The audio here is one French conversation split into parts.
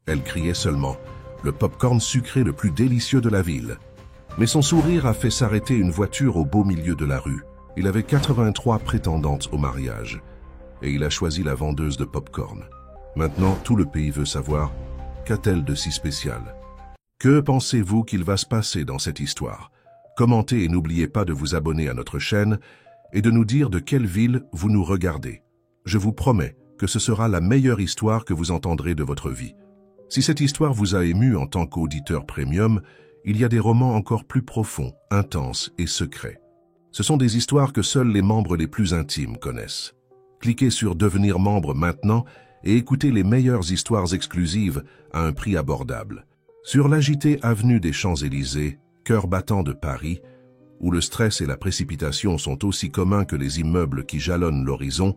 Elle criait seulement, le pop-corn sucré le plus délicieux de la ville. Mais son sourire a fait s'arrêter une voiture au beau milieu de la rue. Il avait 83 prétendantes au mariage. Et il a choisi la vendeuse de pop-corn. Maintenant, tout le pays veut savoir, qu'a-t-elle de si spécial? Que pensez-vous qu'il va se passer dans cette histoire? Commentez et n'oubliez pas de vous abonner à notre chaîne et de nous dire de quelle ville vous nous regardez. Je vous promets que ce sera la meilleure histoire que vous entendrez de votre vie. Si cette histoire vous a ému en tant qu'auditeur premium, il y a des romans encore plus profonds, intenses et secrets. Ce sont des histoires que seuls les membres les plus intimes connaissent. Cliquez sur Devenir membre maintenant et écoutez les meilleures histoires exclusives à un prix abordable. Sur l'agitée avenue des Champs-Élysées, cœur battant de Paris, où le stress et la précipitation sont aussi communs que les immeubles qui jalonnent l'horizon,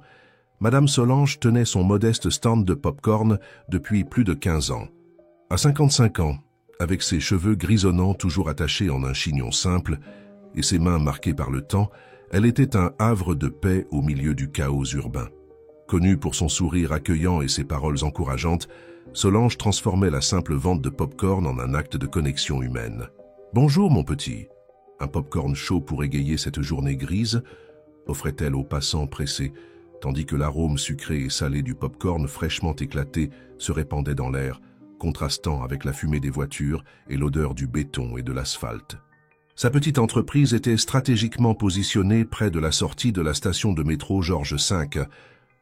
Madame Solange tenait son modeste stand de pop-corn depuis plus de 15 ans. À 55 ans, avec ses cheveux grisonnants toujours attachés en un chignon simple et ses mains marquées par le temps, elle était un havre de paix au milieu du chaos urbain. Connue pour son sourire accueillant et ses paroles encourageantes, Solange transformait la simple vente de pop-corn en un acte de connexion humaine. « Bonjour, mon petit !» Un pop-corn chaud pour égayer cette journée grise, offrait-elle aux passants pressés, tandis que l'arôme sucré et salé du pop-corn fraîchement éclaté se répandait dans l'air, contrastant avec la fumée des voitures et l'odeur du béton et de l'asphalte. Sa petite entreprise était stratégiquement positionnée près de la sortie de la station de métro Georges V,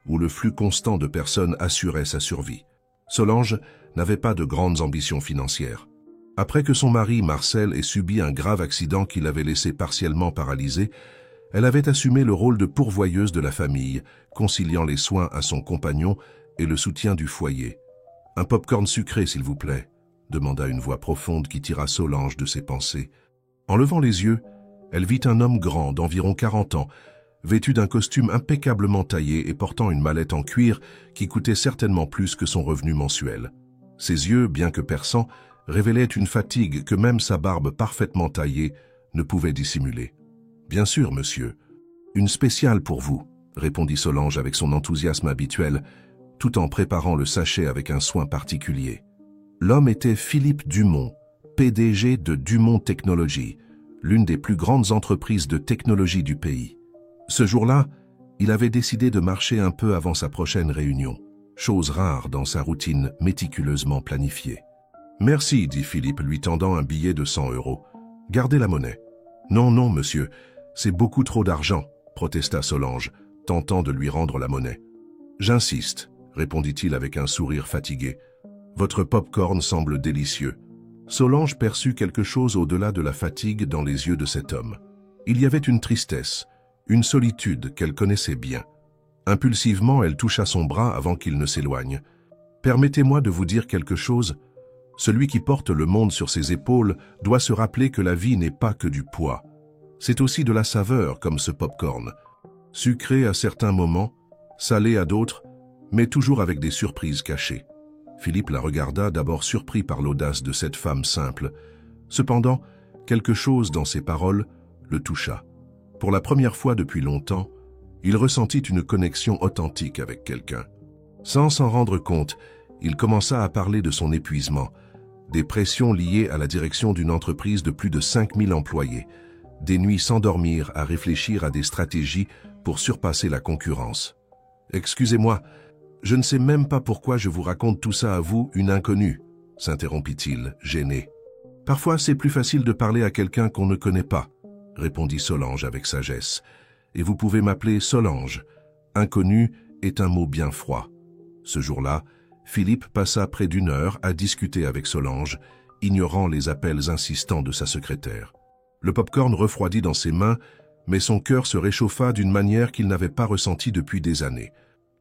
où le flux constant de personnes assurait sa survie. Solange n'avait pas de grandes ambitions financières. Après que son mari, Marcel, ait subi un grave accident qui l'avait laissé partiellement paralysée, elle avait assumé le rôle de pourvoyeuse de la famille, conciliant les soins à son compagnon et le soutien du foyer. « Un pop-corn sucré, s'il vous plaît », demanda une voix profonde qui tira Solange de ses pensées. En levant les yeux, elle vit un homme grand d'environ 40 ans, vêtu d'un costume impeccablement taillé et portant une mallette en cuir qui coûtait certainement plus que son revenu mensuel. Ses yeux, bien que perçants, révélaient une fatigue que même sa barbe parfaitement taillée ne pouvait dissimuler. « Bien sûr, monsieur. Une spéciale pour vous, » répondit Solange avec son enthousiasme habituel, tout en préparant le sachet avec un soin particulier. L'homme était Philippe Dumont, PDG de Dumont Technologies, l'une des plus grandes entreprises de technologie du pays. Ce jour-là, il avait décidé de marcher un peu avant sa prochaine réunion, chose rare dans sa routine méticuleusement planifiée. « Merci, dit Philippe, lui tendant un billet de 100 €. Gardez la monnaie. »« Non, non, monsieur, c'est beaucoup trop d'argent, » protesta Solange, tentant de lui rendre la monnaie. « J'insiste, » répondit-il avec un sourire fatigué. « Votre pop-corn semble délicieux. » Solange perçut quelque chose au-delà de la fatigue dans les yeux de cet homme. Il y avait une tristesse, une solitude qu'elle connaissait bien. Impulsivement, elle toucha son bras avant qu'il ne s'éloigne. « Permettez-moi de vous dire quelque chose. Celui qui porte le monde sur ses épaules doit se rappeler que la vie n'est pas que du poids. C'est aussi de la saveur, comme ce pop-corn. Sucré à certains moments, salé à d'autres, mais toujours avec des surprises cachées. » Philippe la regarda, d'abord surpris par l'audace de cette femme simple. Cependant, quelque chose dans ses paroles le toucha. Pour la première fois depuis longtemps, il ressentit une connexion authentique avec quelqu'un. Sans s'en rendre compte, il commença à parler de son épuisement, des pressions liées à la direction d'une entreprise de plus de 5000 employés, des nuits sans dormir à réfléchir à des stratégies pour surpasser la concurrence. « Excusez-moi, je ne sais même pas pourquoi je vous raconte tout ça à vous, une inconnue, » s'interrompit-il, gêné. « Parfois, c'est plus facile de parler à quelqu'un qu'on ne connaît pas, » répondit Solange avec sagesse. « Et vous pouvez m'appeler Solange. Inconnu est un mot bien froid. » Ce jour-là, Philippe passa près d'1 heure à discuter avec Solange, ignorant les appels insistants de sa secrétaire. Le pop-corn refroidit dans ses mains, mais son cœur se réchauffa d'une manière qu'il n'avait pas ressentie depuis des années.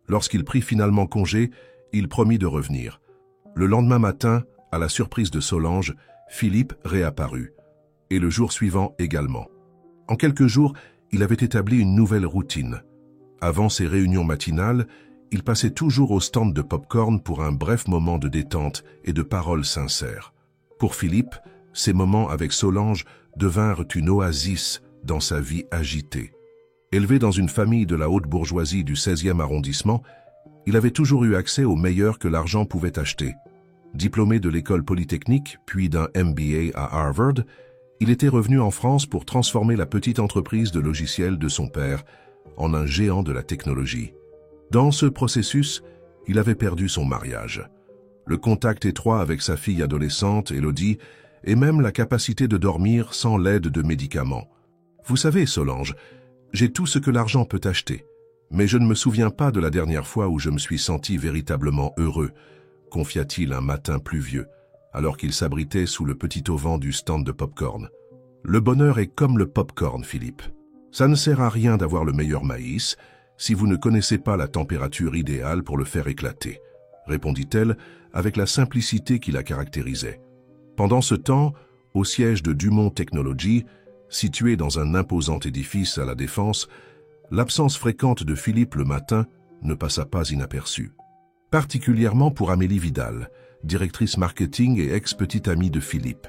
Lorsqu'il prit finalement congé, il promit de revenir. Le lendemain matin, à la surprise de Solange, Philippe réapparut, et le jour suivant également. En quelques jours, il avait établi une nouvelle routine. Avant ses réunions matinales, il passait toujours au stand de pop-corn pour un bref moment de détente et de paroles sincères. Pour Philippe, ces moments avec Solange devinrent une oasis dans sa vie agitée. Élevé dans une famille de la haute bourgeoisie du 16e arrondissement, il avait toujours eu accès au meilleur que l'argent pouvait acheter. Diplômé de l'école polytechnique, puis d'un MBA à Harvard, il était revenu en France pour transformer la petite entreprise de logiciels de son père en un géant de la technologie. Dans ce processus, il avait perdu son mariage, le contact étroit avec sa fille adolescente, Élodie, et même la capacité de dormir sans l'aide de médicaments. Vous savez, Solange, j'ai tout ce que l'argent peut acheter, mais je ne me souviens pas de la dernière fois où je me suis senti véritablement heureux, confia-t-il un matin pluvieux, alors qu'il s'abritait sous le petit auvent du stand de pop-corn. Le bonheur est comme le pop-corn, Philippe. Ça ne sert à rien d'avoir le meilleur maïs si vous ne connaissez pas la température idéale pour le faire éclater, répondit-elle avec la simplicité qui la caractérisait. Pendant ce temps, au siège de Dumont Technologies, situé dans un imposant édifice à la Défense, l'absence fréquente de Philippe le matin ne passa pas inaperçue. Particulièrement pour Amélie Vidal, directrice marketing et ex-petite amie de Philippe.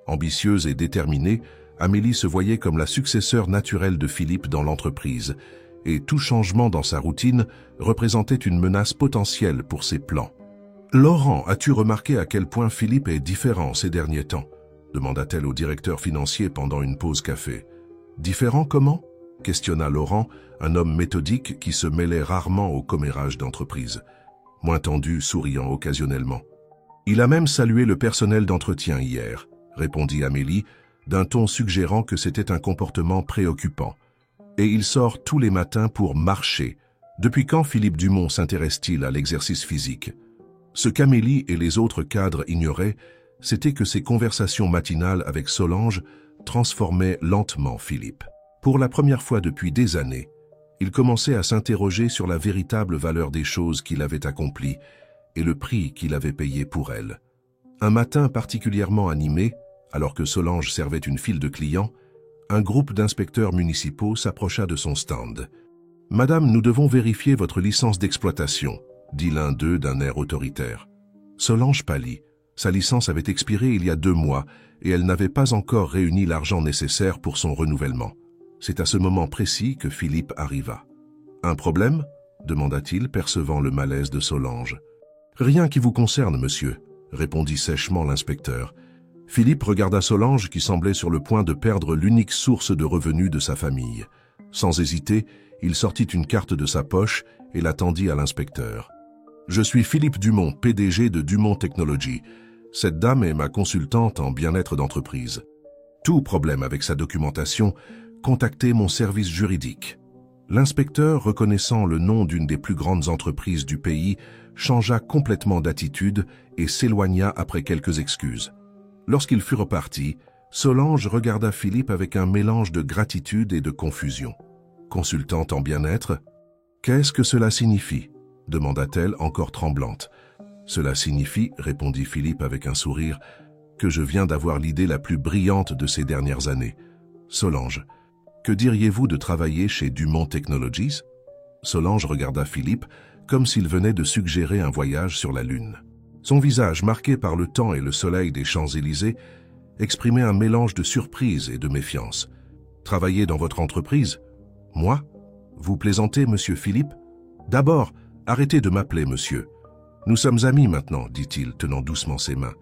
Ambitieuse et déterminée, Amélie se voyait comme la successeur naturelle de Philippe dans l'entreprise, et tout changement dans sa routine représentait une menace potentielle pour ses plans. « Laurent, as-tu remarqué à quel point Philippe est différent ces derniers temps ?» demanda-t-elle au directeur financier pendant une pause café. « Différent comment ?» questionna Laurent, un homme méthodique qui se mêlait rarement au commérage d'entreprise, moins tendu, souriant occasionnellement. « Il a même salué le personnel d'entretien hier », répondit Amélie, d'un ton suggérant que c'était un comportement préoccupant. « Et il sort tous les matins pour marcher. Depuis quand Philippe Dumont s'intéresse-t-il à l'exercice physique ?» Ce qu'Amélie et les autres cadres ignoraient, c'était que ces conversations matinales avec Solange transformaient lentement Philippe. Pour la première fois depuis des années, il commençait à s'interroger sur la véritable valeur des choses qu'il avait accomplies et le prix qu'il avait payé pour elles. Un matin particulièrement animé, alors que Solange servait une file de clients, un groupe d'inspecteurs municipaux s'approcha de son stand. « Madame, nous devons vérifier votre licence d'exploitation », dit l'un d'eux d'un air autoritaire. Solange pâlit. Sa licence avait expiré il y a 2 mois et elle n'avait pas encore réuni l'argent nécessaire pour son renouvellement. C'est à ce moment précis que Philippe arriva. « Un problème ?» demanda-t-il, percevant le malaise de Solange. « Rien qui vous concerne, monsieur », répondit sèchement l'inspecteur. Philippe regarda Solange qui semblait sur le point de perdre l'unique source de revenus de sa famille. Sans hésiter, il sortit une carte de sa poche et la tendit à l'inspecteur. « Je suis Philippe Dumont, PDG de Dumont Technologies. Cette dame est ma consultante en bien-être d'entreprise. Tout problème avec sa documentation, contactez mon service juridique. » L'inspecteur, reconnaissant le nom d'une des plus grandes entreprises du pays, changea complètement d'attitude et s'éloigna après quelques excuses. Lorsqu'il fut reparti, Solange regarda Philippe avec un mélange de gratitude et de confusion. « Consultante en bien-être ? Qu'est-ce que cela signifie ?» demanda-t-elle encore tremblante. « Cela signifie, répondit Philippe avec un sourire, que je viens d'avoir l'idée la plus brillante de ces dernières années. Solange, que diriez-vous de travailler chez Dumont Technologies ?» Solange regarda Philippe comme s'il venait de suggérer un voyage sur la Lune. Son visage, marqué par le temps et le soleil des Champs-Élysées, exprimait un mélange de surprise et de méfiance. « Travailler dans votre entreprise ? Moi ? Vous plaisantez, monsieur Philippe ? D'abord, arrêtez de m'appeler monsieur. Nous sommes amis maintenant, dit-il, tenant doucement ses mains.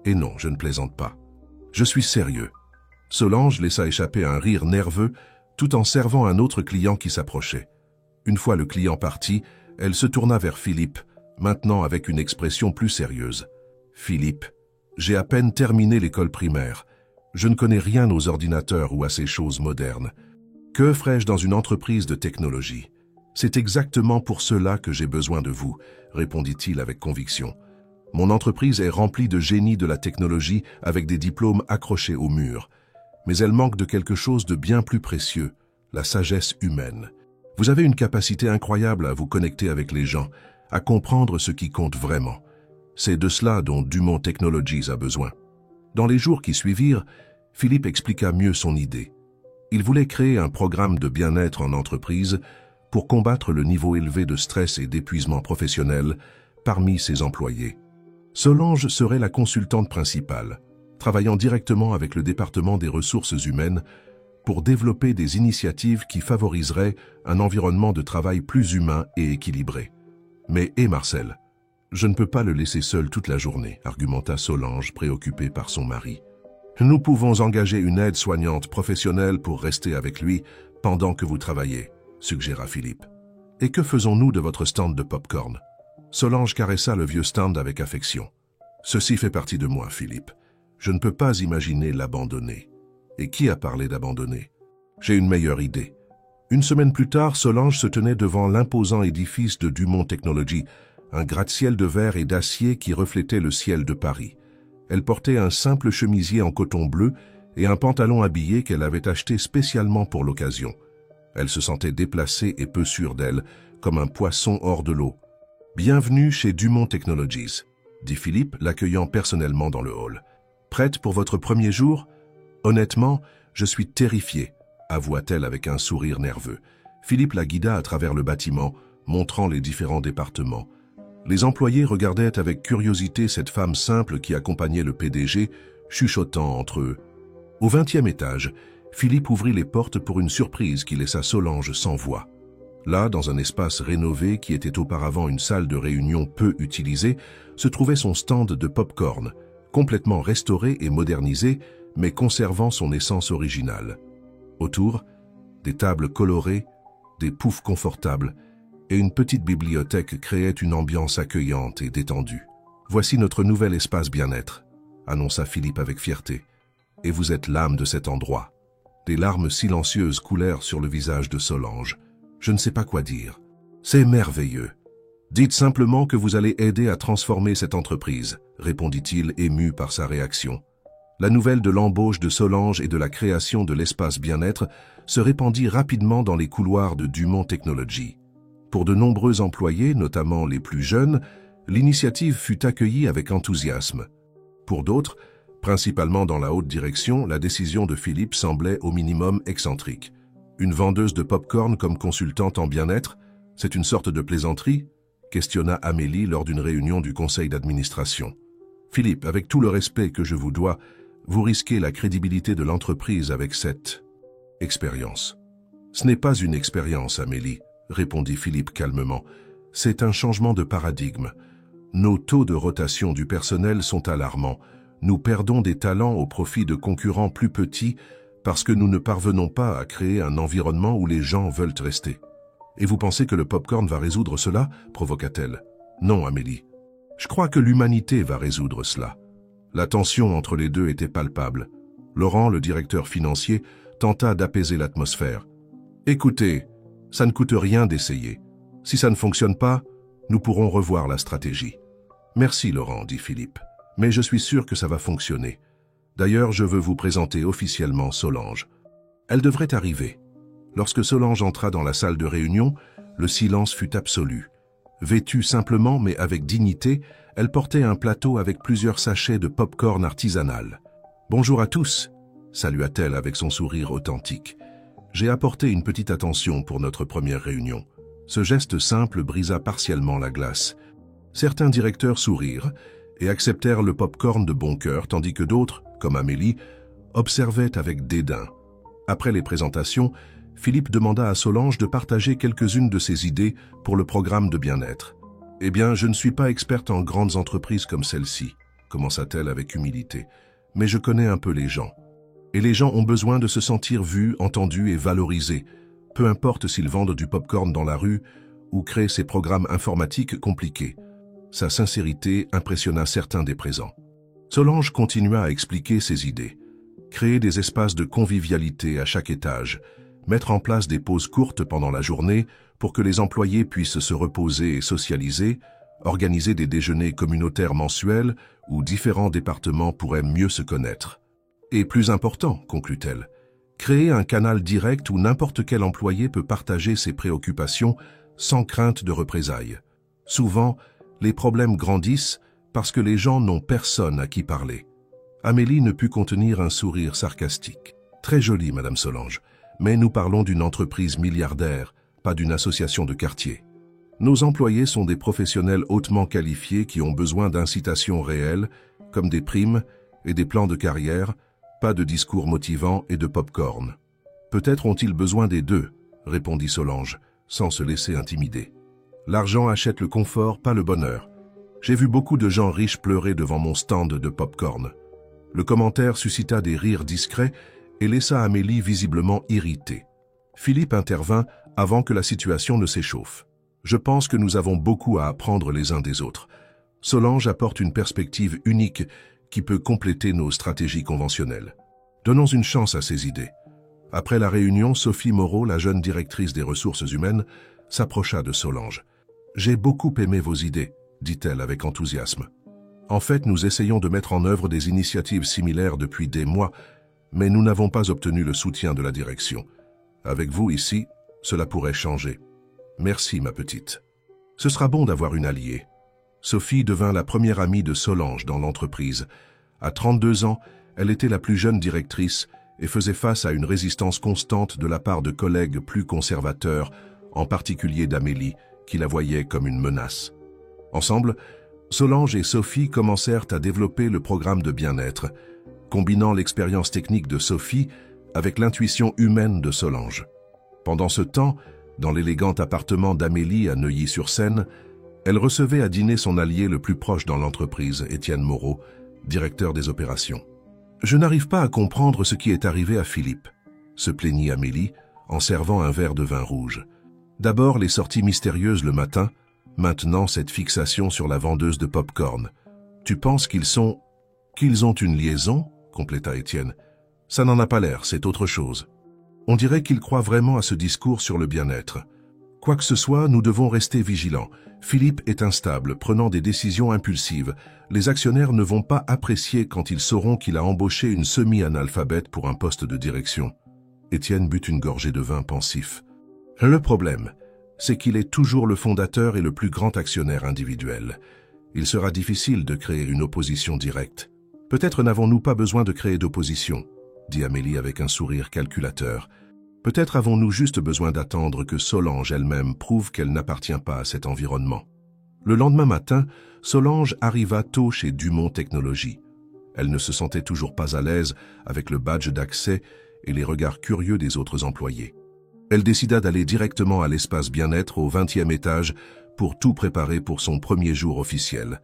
Et non, je ne plaisante pas. Je suis sérieux. » Solange laissa échapper un rire nerveux tout en servant un autre client qui s'approchait. Une fois le client parti, elle se tourna vers Philippe, maintenant avec une expression plus sérieuse. « Philippe, j'ai à peine terminé l'école primaire. Je ne connais rien aux ordinateurs ou à ces choses modernes. Que ferais-je dans une entreprise de technologie ? C'est exactement pour cela que j'ai besoin de vous, répondit-il avec conviction. Mon entreprise est remplie de génies de la technologie avec des diplômes accrochés au mur. Mais elle manque de quelque chose de bien plus précieux, la sagesse humaine. Vous avez une capacité incroyable à vous connecter avec les gens, à comprendre ce qui compte vraiment. C'est de cela dont Dumont Technologies a besoin. » Dans les jours qui suivirent, Philippe expliqua mieux son idée. Il voulait créer un programme de bien-être en entreprise pour combattre le niveau élevé de stress et d'épuisement professionnel parmi ses employés. Solange serait la consultante principale, travaillant directement avec le département des ressources humaines pour développer des initiatives qui favoriseraient un environnement de travail plus humain et équilibré. Mais, et Marcel, Je ne peux pas le laisser seul toute la journée, argumenta Solange, préoccupée par son mari. Nous pouvons engager une aide-soignante professionnelle pour rester avec lui pendant que vous travaillez, suggéra Philippe. Et que faisons-nous de votre stand de pop-corn? Solange caressa le vieux stand avec affection. Ceci fait partie de moi, Philippe. Je ne peux pas imaginer l'abandonner. Et qui a parlé d'abandonner? J'ai une meilleure idée. Une semaine plus tard, Solange se tenait devant l'imposant édifice de Dumont Technologies, un gratte-ciel de verre et d'acier qui reflétait le ciel de Paris. Elle portait un simple chemisier en coton bleu et un pantalon habillé qu'elle avait acheté spécialement pour l'occasion. Elle se sentait déplacée et peu sûre d'elle, comme un poisson hors de l'eau. « Bienvenue chez Dumont Technologies », dit Philippe, l'accueillant personnellement dans le hall. « Prête pour votre premier jour? Honnêtement, je suis terrifiée, avoua-t-elle avec un sourire nerveux. Philippe la guida à travers le bâtiment, montrant les différents départements. Les employés regardaient avec curiosité cette femme simple qui accompagnait le PDG, chuchotant entre eux. Au 20e étage, Philippe ouvrit les portes pour une surprise qui laissa Solange sans voix. Là, dans un espace rénové qui était auparavant une salle de réunion peu utilisée, se trouvait son stand de pop-corn, complètement restauré et modernisé, mais conservant son essence originale. Autour, des tables colorées, des poufs confortables, et une petite bibliothèque créait une ambiance accueillante et détendue. « Voici notre nouvel espace bien-être », annonça Philippe avec fierté. « Et vous êtes l'âme de cet endroit. » Des larmes silencieuses coulèrent sur le visage de Solange. « Je ne sais pas quoi dire. C'est merveilleux. Dites simplement que vous allez aider à transformer cette entreprise, » répondit-il, ému par sa réaction. La nouvelle de l'embauche de Solange et de la création de l'espace bien-être se répandit rapidement dans les couloirs de Dumont Technologies. Pour de nombreux employés, notamment les plus jeunes, l'initiative fut accueillie avec enthousiasme. Pour d'autres, principalement dans la haute direction, la décision de Philippe semblait au minimum excentrique. Une vendeuse de pop-corn comme consultante en bien-être, c'est une sorte de plaisanterie? Questionna Amélie lors d'une réunion du conseil d'administration. Philippe, avec tout le respect que je vous dois, vous risquez la crédibilité de l'entreprise avec cette expérience. Ce n'est pas une expérience, Amélie, répondit Philippe calmement. C'est un changement de paradigme. Nos taux de rotation du personnel sont alarmants. Nous perdons des talents au profit de concurrents plus petits parce que nous ne parvenons pas à créer un environnement où les gens veulent rester. Et vous pensez que le pop-corn va résoudre cela? Provoqua-t-elle. Non, Amélie. Je crois que l'humanité va résoudre cela. La tension entre les deux était palpable. Laurent, le directeur financier, tenta d'apaiser l'atmosphère. Écoutez, ça ne coûte rien d'essayer. Si ça ne fonctionne pas, nous pourrons revoir la stratégie. Merci Laurent, dit Philippe, mais je suis sûr que ça va fonctionner. D'ailleurs, je veux vous présenter officiellement Solange. Elle devrait arriver. Lorsque Solange entra dans la salle de réunion, le silence fut absolu. Vêtue simplement mais avec dignité, elle portait un plateau avec plusieurs sachets de pop-corn artisanal. « Bonjour à tous », salua-t-elle avec son sourire authentique. « J'ai apporté une petite attention pour notre première réunion. » Ce geste simple brisa partiellement la glace. Certains directeurs sourirent et acceptèrent le pop-corn de bon cœur, tandis que d'autres, comme Amélie, observaient avec dédain. Après les présentations, Philippe demanda à Solange de partager quelques-unes de ses idées pour le programme de bien-être. « Eh bien, je ne suis pas experte en grandes entreprises comme celle-ci, » commença-t-elle avec humilité, « mais je connais un peu les gens. Et les gens ont besoin de se sentir vus, entendus et valorisés, peu importe s'ils vendent du pop-corn dans la rue ou créent ces programmes informatiques compliqués. » Sa sincérité impressionna certains des présents. Solange continua à expliquer ses idées. Créer des espaces de convivialité à chaque étage, mettre en place des pauses courtes pendant la journée pour que les employés puissent se reposer et socialiser, organiser des déjeuners communautaires mensuels où différents départements pourraient mieux se connaître. Et plus important, conclut-elle, créer un canal direct où n'importe quel employé peut partager ses préoccupations sans crainte de représailles. Souvent, les problèmes grandissent parce que les gens n'ont personne à qui parler. Amélie ne put contenir un sourire sarcastique. « Très joli, Madame Solange, mais nous parlons d'une entreprise milliardaire, pas d'une association de quartier. Nos employés sont des professionnels hautement qualifiés qui ont besoin d'incitations réelles, comme des primes et des plans de carrière, pas de discours motivants et de pop-corn. Peut-être ont-ils besoin des deux, répondit Solange, sans se laisser intimider. L'argent achète le confort, pas le bonheur. J'ai vu beaucoup de gens riches pleurer devant mon stand de pop-corn. Le commentaire suscita des rires discrets et laissa Amélie visiblement irritée. Philippe intervint avant que la situation ne s'échauffe. Je pense que nous avons beaucoup à apprendre les uns des autres. Solange apporte une perspective unique qui peut compléter nos stratégies conventionnelles. Donnons une chance à ces idées. Après la réunion, Sophie Moreau, la jeune directrice des ressources humaines, s'approcha de Solange. « J'ai beaucoup aimé vos idées », dit-elle avec enthousiasme. « En fait, nous essayons de mettre en œuvre des initiatives similaires depuis des mois, mais nous n'avons pas obtenu le soutien de la direction. Avec vous ici, cela pourrait changer. Merci, ma petite. Ce sera bon d'avoir une alliée. » Sophie devint la première amie de Solange dans l'entreprise. À 32 ans, elle était la plus jeune directrice et faisait face à une résistance constante de la part de collègues plus conservateurs, en particulier d'Amélie, qui la voyait comme une menace. Ensemble, Solange et Sophie commencèrent à développer le programme de bien-être, combinant l'expérience technique de Sophie avec l'intuition humaine de Solange. Pendant ce temps, dans l'élégant appartement d'Amélie à Neuilly-sur-Seine, elle recevait à dîner son allié le plus proche dans l'entreprise, Étienne Moreau, directeur des opérations. « Je n'arrive pas à comprendre ce qui est arrivé à Philippe », se plaignit Amélie en servant un verre de vin rouge. D'abord les sorties mystérieuses le matin, maintenant cette fixation sur la vendeuse de pop-corn. « Tu penses qu'ils ont une liaison ?» compléta Étienne. « Ça n'en a pas l'air, c'est autre chose. On dirait qu'ils croient vraiment à ce discours sur le bien-être. Quoi que ce soit, nous devons rester vigilants. Philippe est instable, prenant des décisions impulsives. Les actionnaires ne vont pas apprécier quand ils sauront qu'il a embauché une semi-analphabète pour un poste de direction. » Étienne but une gorgée de vin pensif. « Le problème, c'est qu'il est toujours le fondateur et le plus grand actionnaire individuel. Il sera difficile de créer une opposition directe. Peut-être n'avons-nous pas besoin de créer d'opposition, dit Amélie avec un sourire calculateur. Peut-être avons-nous juste besoin d'attendre que Solange elle-même prouve qu'elle n'appartient pas à cet environnement. Le lendemain matin, Solange arriva tôt chez Dumont Technologies. Elle ne se sentait toujours pas à l'aise avec le badge d'accès et les regards curieux des autres employés. Elle décida d'aller directement à l'espace bien-être au 20e étage pour tout préparer pour son premier jour officiel.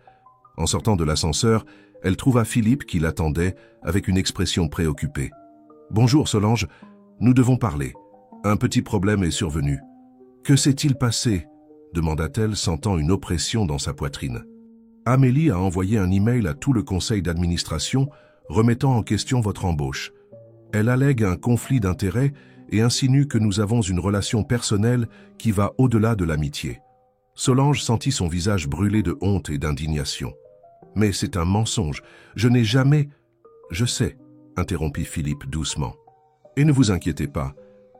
En sortant de l'ascenseur, elle trouva Philippe qui l'attendait avec une expression préoccupée. « Bonjour Solange, nous devons parler. Un petit problème est survenu. »« Que s'est-il passé ?» demanda-t-elle, sentant une oppression dans sa poitrine. « Amélie a envoyé un email à tout le conseil d'administration remettant en question votre embauche. Elle allègue un conflit d'intérêts et insinue que nous avons une relation personnelle qui va au-delà de l'amitié. » Solange sentit son visage brûler de honte et d'indignation. « Mais c'est un mensonge. Je n'ai jamais... »« Je sais, » interrompit Philippe doucement. « Et ne vous inquiétez pas.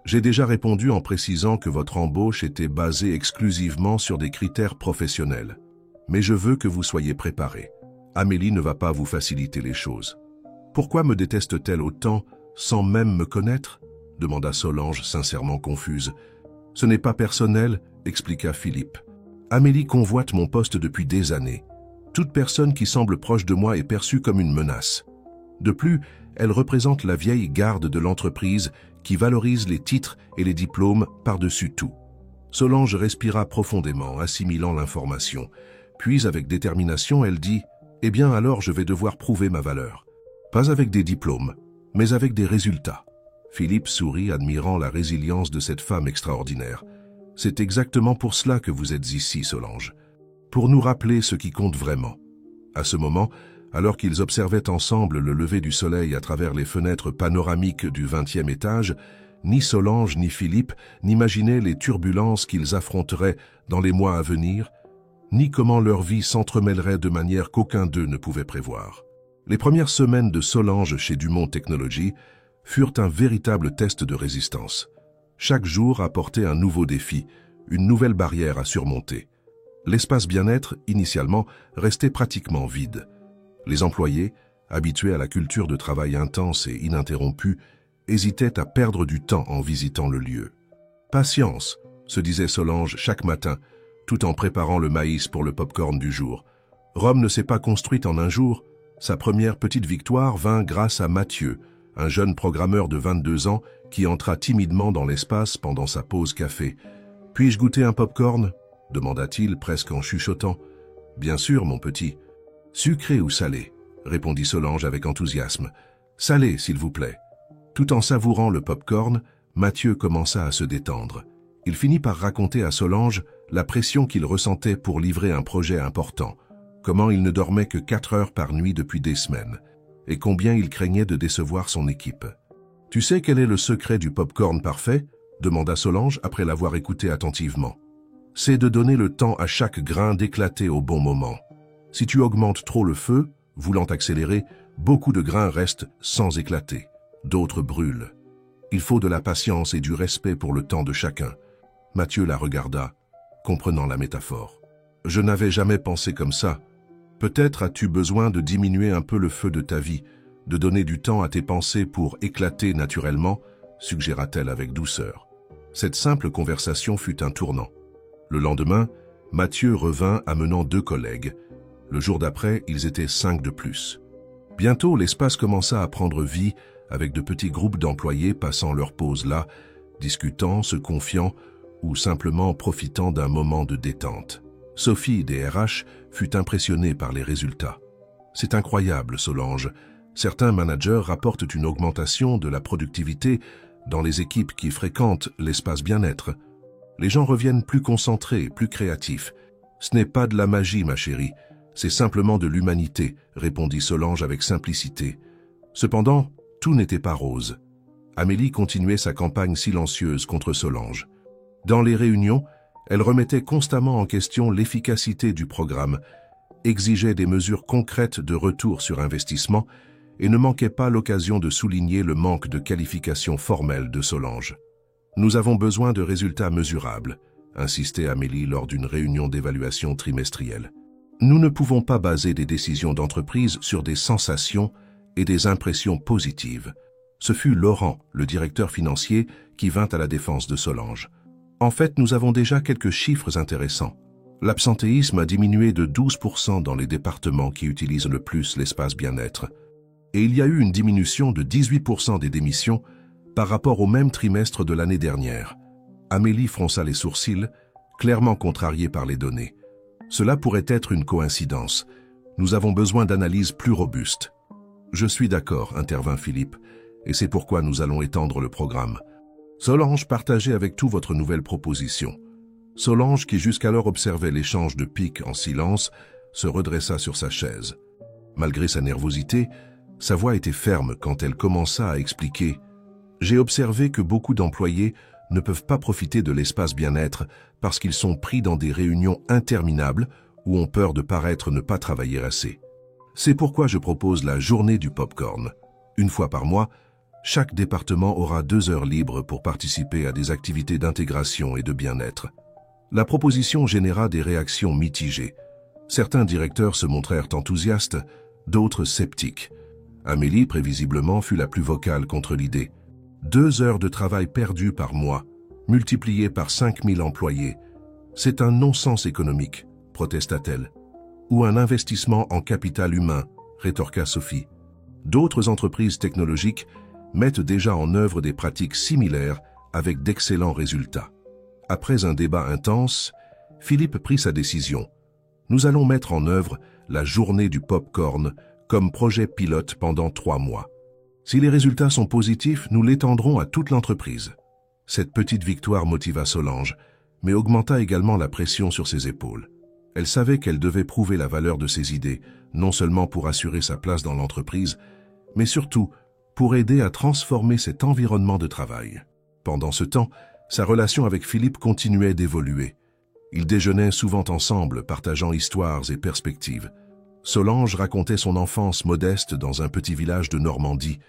J'ai déjà répondu en précisant que votre embauche était basée exclusivement sur des critères professionnels. Mais je veux que vous soyez préparés. Amélie ne va pas vous faciliter les choses. »« Pourquoi me déteste-t-elle autant sans même me connaître ?» demanda Solange, sincèrement confuse. « Ce n'est pas personnel, » expliqua Philippe. « Amélie convoite mon poste depuis des années. Toute personne qui semble proche de moi est perçue comme une menace. De plus, elle représente la vieille garde de l'entreprise qui valorise les titres et les diplômes par-dessus tout. » Solange respira profondément, assimilant l'information. Puis, avec détermination, elle dit « Eh bien, alors je vais devoir prouver ma valeur. Pas avec des diplômes, mais avec des résultats. » Philippe sourit, admirant la résilience de cette femme extraordinaire. « C'est exactement pour cela que vous êtes ici, Solange. Pour nous rappeler ce qui compte vraiment. » À ce moment, alors qu'ils observaient ensemble le lever du soleil à travers les fenêtres panoramiques du 20e étage, ni Solange ni Philippe n'imaginaient les turbulences qu'ils affronteraient dans les mois à venir, ni comment leur vie s'entremêlerait de manière qu'aucun d'eux ne pouvait prévoir. Les premières semaines de Solange chez Dumont Technologies furent un véritable test de résistance. Chaque jour apportait un nouveau défi, une nouvelle barrière à surmonter. L'espace bien-être, initialement, restait pratiquement vide. Les employés, habitués à la culture de travail intense et ininterrompue, hésitaient à perdre du temps en visitant le lieu. « Patience », se disait Solange chaque matin, tout en préparant le maïs pour le pop-corn du jour. Rome ne s'est pas construite en un jour. Sa première petite victoire vint grâce à Mathieu, un jeune programmeur de 22 ans qui entra timidement dans l'espace pendant sa pause café. « Puis-je goûter un pop-corn » demanda-t-il presque en chuchotant. « Bien sûr, mon petit. Sucré ou salé? Répondit Solange avec enthousiasme. Salé, s'il vous plaît. Tout en savourant le pop-corn, Mathieu commença à se détendre. Il finit par raconter à Solange la pression qu'il ressentait pour livrer un projet important, comment il ne dormait que 4 heures par nuit depuis des semaines, et combien il craignait de décevoir son équipe. « Tu sais quel est le secret du pop-corn parfait ?» demanda Solange après l'avoir écouté attentivement. « C'est de donner le temps à chaque grain d'éclater au bon moment. Si tu augmentes trop le feu, voulant accélérer, beaucoup de grains restent sans éclater. D'autres brûlent. Il faut de la patience et du respect pour le temps de chacun. » Mathieu la regarda, comprenant la métaphore. « Je n'avais jamais pensé comme ça. Peut-être as-tu besoin de diminuer un peu le feu de ta vie, de donner du temps à tes pensées pour éclater naturellement, suggéra-t-elle avec douceur. Cette simple conversation fut un tournant. Le lendemain, Mathieu revint amenant 2 collègues. Le jour d'après, ils étaient 5 de plus. Bientôt, l'espace commença à prendre vie avec de petits groupes d'employés passant leur pause là, discutant, se confiant ou simplement profitant d'un moment de détente. Sophie des RH fut impressionnée par les résultats. « C'est incroyable, Solange. Certains managers rapportent une augmentation de la productivité dans les équipes qui fréquentent l'espace bien-être. Les gens reviennent plus concentrés, plus créatifs. Ce n'est pas de la magie, ma chérie. C'est simplement de l'humanité, répondit Solange avec simplicité. Cependant, tout n'était pas rose. Amélie continuait sa campagne silencieuse contre Solange. Dans les réunions, elle remettait constamment en question l'efficacité du programme, exigeait des mesures concrètes de retour sur investissement et ne manquait pas l'occasion de souligner le manque de qualification formelle de Solange. « Nous avons besoin de résultats mesurables », insistait Amélie lors d'une réunion d'évaluation trimestrielle. « Nous ne pouvons pas baser des décisions d'entreprise sur des sensations et des impressions positives. » Ce fut Laurent, le directeur financier, qui vint à la défense de Solange. « En fait, nous avons déjà quelques chiffres intéressants. L'absentéisme a diminué de 12% dans les départements qui utilisent le plus l'espace bien-être. Et il y a eu une diminution de 18% des démissions par rapport au même trimestre de l'année dernière. » Amélie fronça les sourcils, clairement contrariée par les données. « Cela pourrait être une coïncidence. Nous avons besoin d'analyses plus robustes. »« Je suis d'accord, » intervint Philippe, « et c'est pourquoi nous allons étendre le programme. » Solange, partagez avec tout votre nouvelle proposition. Solange, qui jusqu'alors observait l'échange de piques en silence, se redressa sur sa chaise. Malgré sa nervosité, sa voix était ferme quand elle commença à expliquer « J'ai observé que beaucoup d'employés ne peuvent pas profiter de l'espace bien-être parce qu'ils sont pris dans des réunions interminables ou ont peur de paraître ne pas travailler assez. C'est pourquoi je propose la journée du pop-corn. Une fois par mois, chaque département aura 2 heures libres pour participer à des activités d'intégration et de bien-être. » La proposition généra des réactions mitigées. Certains directeurs se montrèrent enthousiastes, d'autres sceptiques. Amélie, prévisiblement, fut la plus vocale contre l'idée. 2 heures de travail perdues par mois, multipliées par 5000 employés. C'est un non-sens économique, protesta-t-elle. Ou un investissement en capital humain, rétorqua Sophie. D'autres entreprises technologiques mettent déjà en œuvre des pratiques similaires avec d'excellents résultats. Après un débat intense, Philippe prit sa décision. Nous allons mettre en œuvre la journée du pop-corn comme projet pilote pendant 3 mois. Si les résultats sont positifs, nous l'étendrons à toute l'entreprise. Cette petite victoire motiva Solange, mais augmenta également la pression sur ses épaules. Elle savait qu'elle devait prouver la valeur de ses idées, non seulement pour assurer sa place dans l'entreprise, mais surtout pour aider à transformer cet environnement de travail. Pendant ce temps, sa relation avec Philippe continuait d'évoluer. Ils déjeunaient souvent ensemble, partageant histoires et perspectives. Solange racontait son enfance modeste dans un petit village de Normandie,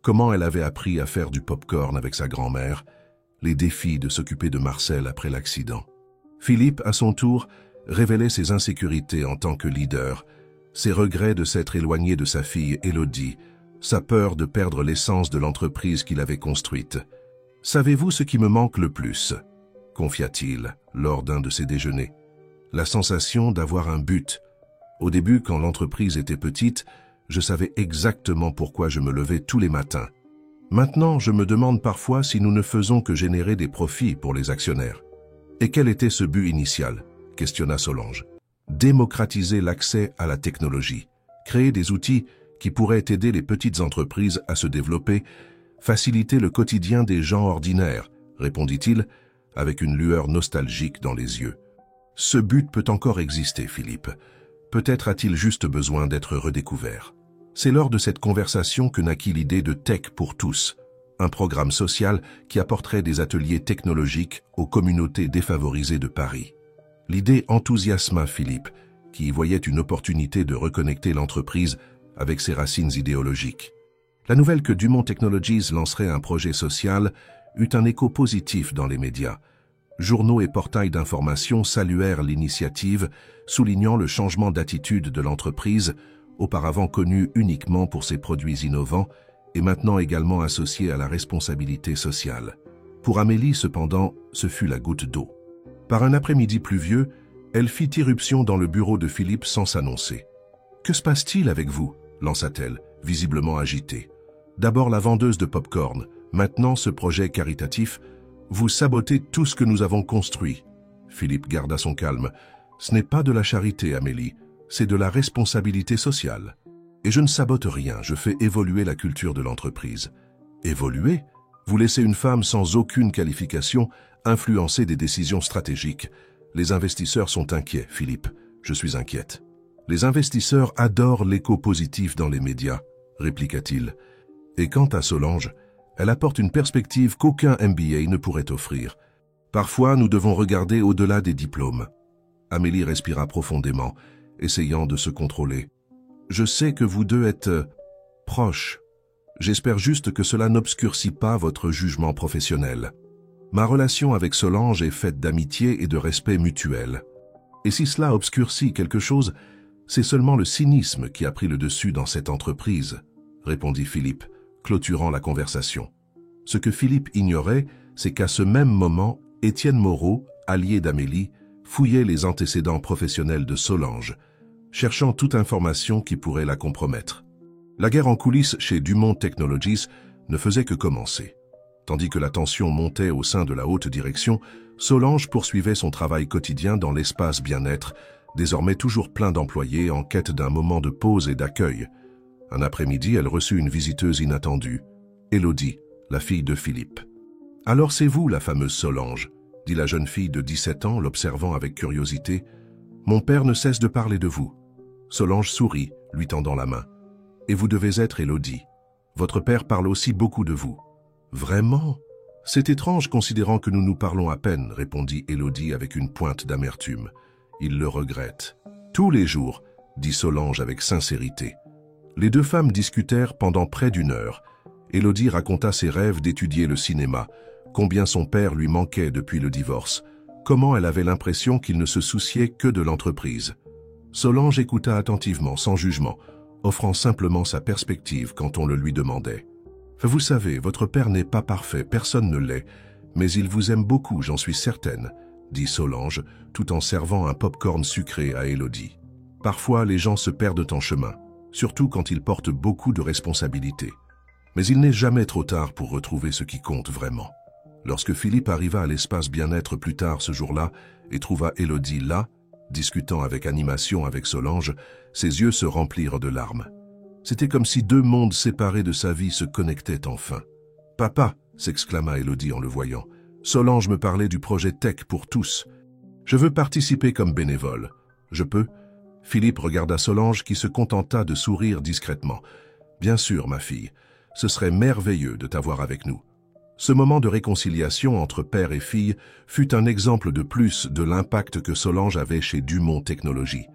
comment elle avait appris à faire du pop-corn avec sa grand-mère, les défis de s'occuper de Marcel après l'accident. Philippe, à son tour, révélait ses insécurités en tant que leader, ses regrets de s'être éloigné de sa fille Élodie, sa peur de perdre l'essence de l'entreprise qu'il avait construite. « Savez-vous ce qui me manque le plus ?» confia-t-il lors d'un de ses déjeuners. « La sensation d'avoir un but. Au début, quand l'entreprise était petite, je savais exactement pourquoi je me levais tous les matins. Maintenant, je me demande parfois si nous ne faisons que générer des profits pour les actionnaires. » « Et quel était ce but initial ?» questionna Solange. démocratiser l'accès à la technologie, créer des outils qui pourraient aider les petites entreprises à se développer, faciliter le quotidien des gens ordinaires, répondit-il, avec une lueur nostalgique dans les yeux. Ce but peut encore exister, Philippe. Peut-être a-t-il juste besoin d'être redécouvert. C'est lors de cette conversation que naquit l'idée de Tech pour tous, un programme social qui apporterait des ateliers technologiques aux communautés défavorisées de Paris. L'idée enthousiasma Philippe, qui y voyait une opportunité de reconnecter l'entreprise avec ses racines idéologiques. La nouvelle que Dumont Technologies lancerait un projet social eut un écho positif dans les médias. Journaux et portails d'information saluèrent l'initiative, soulignant le changement d'attitude de l'entreprise, auparavant connue uniquement pour ses produits innovants et maintenant également associée à la responsabilité sociale. Pour Amélie, cependant, ce fut la goutte d'eau. Par un après-midi pluvieux, elle fit irruption dans le bureau de Philippe sans s'annoncer. « Que se passe-t-il avec vous ?» lança-t-elle, visiblement agitée. « D'abord la vendeuse de pop-corn, maintenant ce projet caritatif. Vous sabotez tout ce que nous avons construit. » Philippe garda son calme. « Ce n'est pas de la charité, Amélie, c'est de la responsabilité sociale. Et je ne sabote rien, je fais évoluer la culture de l'entreprise. » Évoluer ? Vous laissez une femme sans aucune qualification influencer des décisions stratégiques. Les investisseurs sont inquiets, Philippe. Je suis inquiète. Les investisseurs adorent l'écho positif dans les médias, répliqua-t-il. Et quant à Solange, elle apporte une perspective qu'aucun MBA ne pourrait offrir. Parfois, nous devons regarder au-delà des diplômes. Amélie respira profondément, essayant de se contrôler. Je sais que vous deux êtes proches. J'espère juste que cela n'obscurcit pas votre jugement professionnel. Ma relation avec Solange est faite d'amitié et de respect mutuel. Et si cela obscurcit quelque chose, c'est seulement le cynisme qui a pris le dessus dans cette entreprise, répondit Philippe, clôturant la conversation. Ce que Philippe ignorait, c'est qu'à ce même moment, Étienne Moreau, allié d'Amélie, fouillait les antécédents professionnels de Solange, cherchant toute information qui pourrait la compromettre. La guerre en coulisses chez Dumont Technologies ne faisait que commencer. Tandis que la tension montait au sein de la haute direction, Solange poursuivait son travail quotidien dans l'espace bien-être, désormais toujours plein d'employés en quête d'un moment de pause et d'accueil. Un après-midi, elle reçut une visiteuse inattendue, Élodie, la fille de Philippe. « Alors c'est vous, la fameuse Solange ?» dit la jeune fille de 17 ans, l'observant avec curiosité. « Mon père ne cesse de parler de vous. » Solange sourit, lui tendant la main. « Et vous devez être Élodie. Votre père parle aussi beaucoup de vous. » « Vraiment ? C'est étrange considérant que nous nous parlons à peine, » répondit Élodie avec une pointe d'amertume. « Il le regrette. »« Tous les jours, » dit Solange avec sincérité. Les deux femmes discutèrent pendant près d'une heure. Élodie raconta ses rêves d'étudier le cinéma, combien son père lui manquait depuis le divorce, comment elle avait l'impression qu'il ne se souciait que de l'entreprise. Solange écouta attentivement, sans jugement, offrant simplement sa perspective quand on le lui demandait. « Vous savez, votre père n'est pas parfait, personne ne l'est, mais il vous aime beaucoup, j'en suis certaine, » dit Solange, tout en servant un pop-corn sucré à Élodie. « Parfois, les gens se perdent en chemin, surtout quand ils portent beaucoup de responsabilités. Mais il n'est jamais trop tard pour retrouver ce qui compte vraiment. » Lorsque Philippe arriva à l'espace bien-être plus tard ce jour-là et trouva Élodie là, discutant avec animation avec Solange, ses yeux se remplirent de larmes. C'était comme si deux mondes séparés de sa vie se connectaient enfin. « Papa !» s'exclama Élodie en le voyant. « Solange me parlait du projet Tech pour tous. Je veux participer comme bénévole. Je peux ?» Philippe regarda Solange qui se contenta de sourire discrètement. « Bien sûr, ma fille. Ce serait merveilleux de t'avoir avec nous. » Ce moment de réconciliation entre père et fille fut un exemple de plus de l'impact que Solange avait chez Dumont Technologies.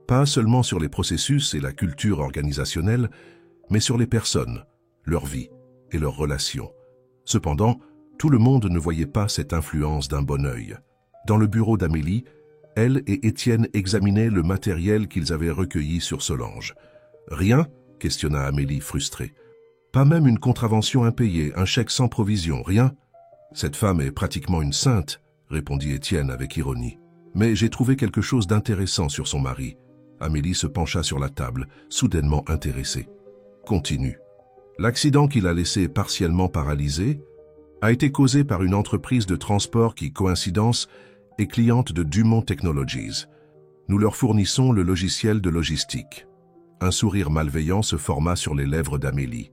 Pas seulement sur les processus et la culture organisationnelle, mais sur les personnes, leur vie et leurs relations. Cependant, tout le monde ne voyait pas cette influence d'un bon œil. Dans le bureau d'Amélie, elle et Étienne examinaient le matériel qu'ils avaient recueilli sur Solange. « Rien ?» questionna Amélie frustrée. « Pas même une contravention impayée, un chèque sans provision, rien ?»« Cette femme est pratiquement une sainte, » répondit Étienne avec ironie. « Mais j'ai trouvé quelque chose d'intéressant sur son mari. » Amélie se pencha sur la table, soudainement intéressée. « Continue. » L'accident qui l'a laissé partiellement paralysé a été causé par une entreprise de transport qui, coïncidence, est cliente de Dumont Technologies. Nous leur fournissons le logiciel de logistique. Un sourire malveillant se forma sur les lèvres d'Amélie.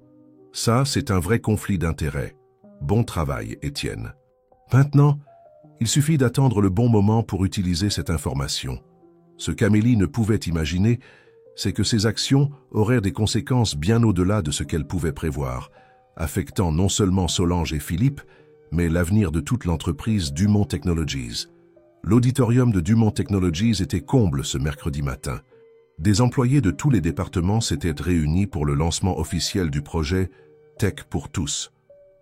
Ça, c'est un vrai conflit d'intérêts. Bon travail, Étienne. Maintenant, il suffit d'attendre le bon moment pour utiliser cette information. Ce qu'Amélie ne pouvait imaginer, c'est que ces actions auraient des conséquences bien au-delà de ce qu'elle pouvait prévoir, affectant non seulement Solange et Philippe, mais l'avenir de toute l'entreprise Dumont Technologies. L'auditorium de Dumont Technologies était comble ce mercredi matin. Des employés de tous les départements s'étaient réunis pour le lancement officiel du projet Tech pour tous.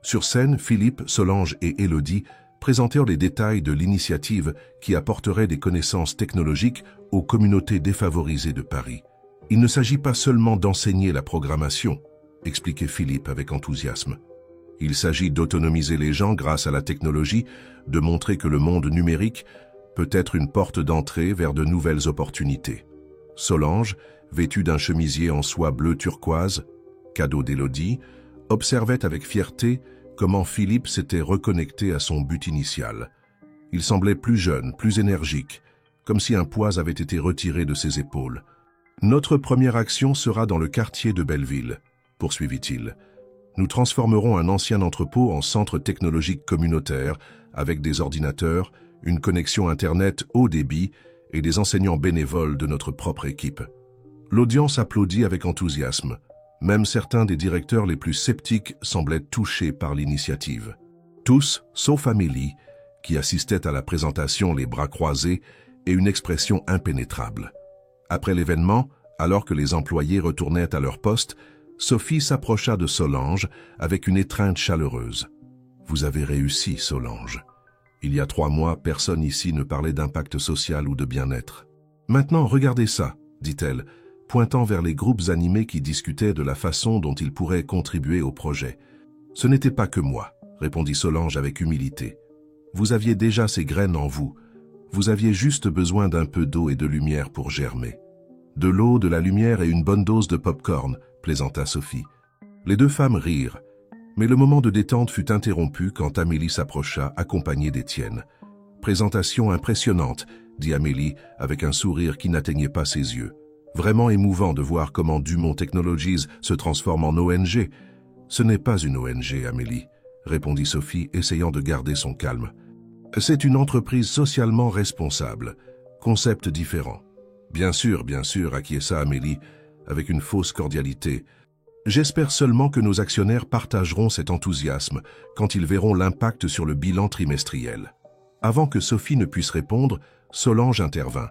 Sur scène, Philippe, Solange et Élodie présentèrent les détails de l'initiative qui apporterait des connaissances technologiques aux communautés défavorisées de Paris. Il ne s'agit pas seulement d'enseigner la programmation, expliquait Philippe avec enthousiasme. Il s'agit d'autonomiser les gens grâce à la technologie, de montrer que le monde numérique peut être une porte d'entrée vers de nouvelles opportunités. Solange, vêtue d'un chemisier en soie bleu turquoise, cadeau d'Élodie, observait avec fierté comment Philippe s'était reconnecté à son but initial. Il semblait plus jeune, plus énergique, comme si un poids avait été retiré de ses épaules. « Notre première action sera dans le quartier de Belleville », poursuivit-il. « Nous transformerons un ancien entrepôt en centre technologique communautaire avec des ordinateurs, une connexion Internet haut débit et des enseignants bénévoles de notre propre équipe. » L'audience applaudit avec enthousiasme. Même certains des directeurs les plus sceptiques semblaient touchés par l'initiative. Tous, sauf Amélie, qui assistait à la présentation les bras croisés et une expression impénétrable. Après l'événement, alors que les employés retournaient à leur poste, Sophie s'approcha de Solange avec une étreinte chaleureuse. « Vous avez réussi, Solange. Il y a 3 mois, personne ici ne parlait d'impact social ou de bien-être. Maintenant, regardez ça, dit-elle, pointant vers les groupes animés qui discutaient de la façon dont ils pourraient contribuer au projet. « Ce n'était pas que moi, répondit Solange avec humilité. Vous aviez déjà ces graines en vous. Vous aviez juste besoin d'un peu d'eau et de lumière pour germer. De l'eau, de la lumière et une bonne dose de pop-corn, plaisanta Sophie. Les 2 femmes rirent, mais le moment de détente fut interrompu quand Amélie s'approcha, accompagnée d'Étienne. « Présentation impressionnante, dit Amélie avec un sourire qui n'atteignait pas ses yeux. Vraiment émouvant de voir comment Dumont Technologies se transforme en ONG. Ce n'est pas une ONG, Amélie, répondit Sophie, essayant de garder son calme. C'est une entreprise socialement responsable. Concept différent. Bien sûr, acquiesça Amélie, avec une fausse cordialité. J'espère seulement que nos actionnaires partageront cet enthousiasme quand ils verront l'impact sur le bilan trimestriel. Avant que Sophie ne puisse répondre, Solange intervint.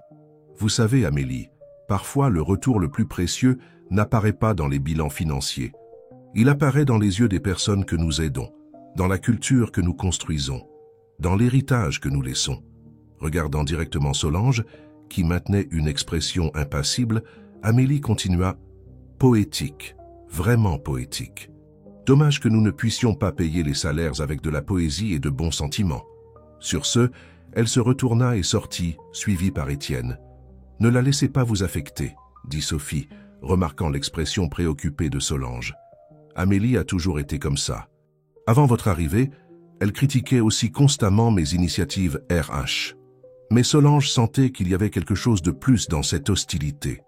Vous savez, Amélie, parfois le retour le plus précieux n'apparaît pas dans les bilans financiers. Il apparaît dans les yeux des personnes que nous aidons, dans la culture que nous construisons, dans l'héritage que nous laissons. Regardant directement Solange, qui maintenait une expression impassible, Amélie continua « Poétique, vraiment poétique. Dommage que nous ne puissions pas payer les salaires avec de la poésie et de bons sentiments. » Sur ce, elle se retourna et sortit, suivie par Étienne. « Ne la laissez pas vous affecter, » dit Sophie, remarquant l'expression préoccupée de Solange. Amélie a toujours été comme ça. Avant votre arrivée, elle critiquait aussi constamment mes initiatives RH. Mais Solange sentait qu'il y avait quelque chose de plus dans cette hostilité.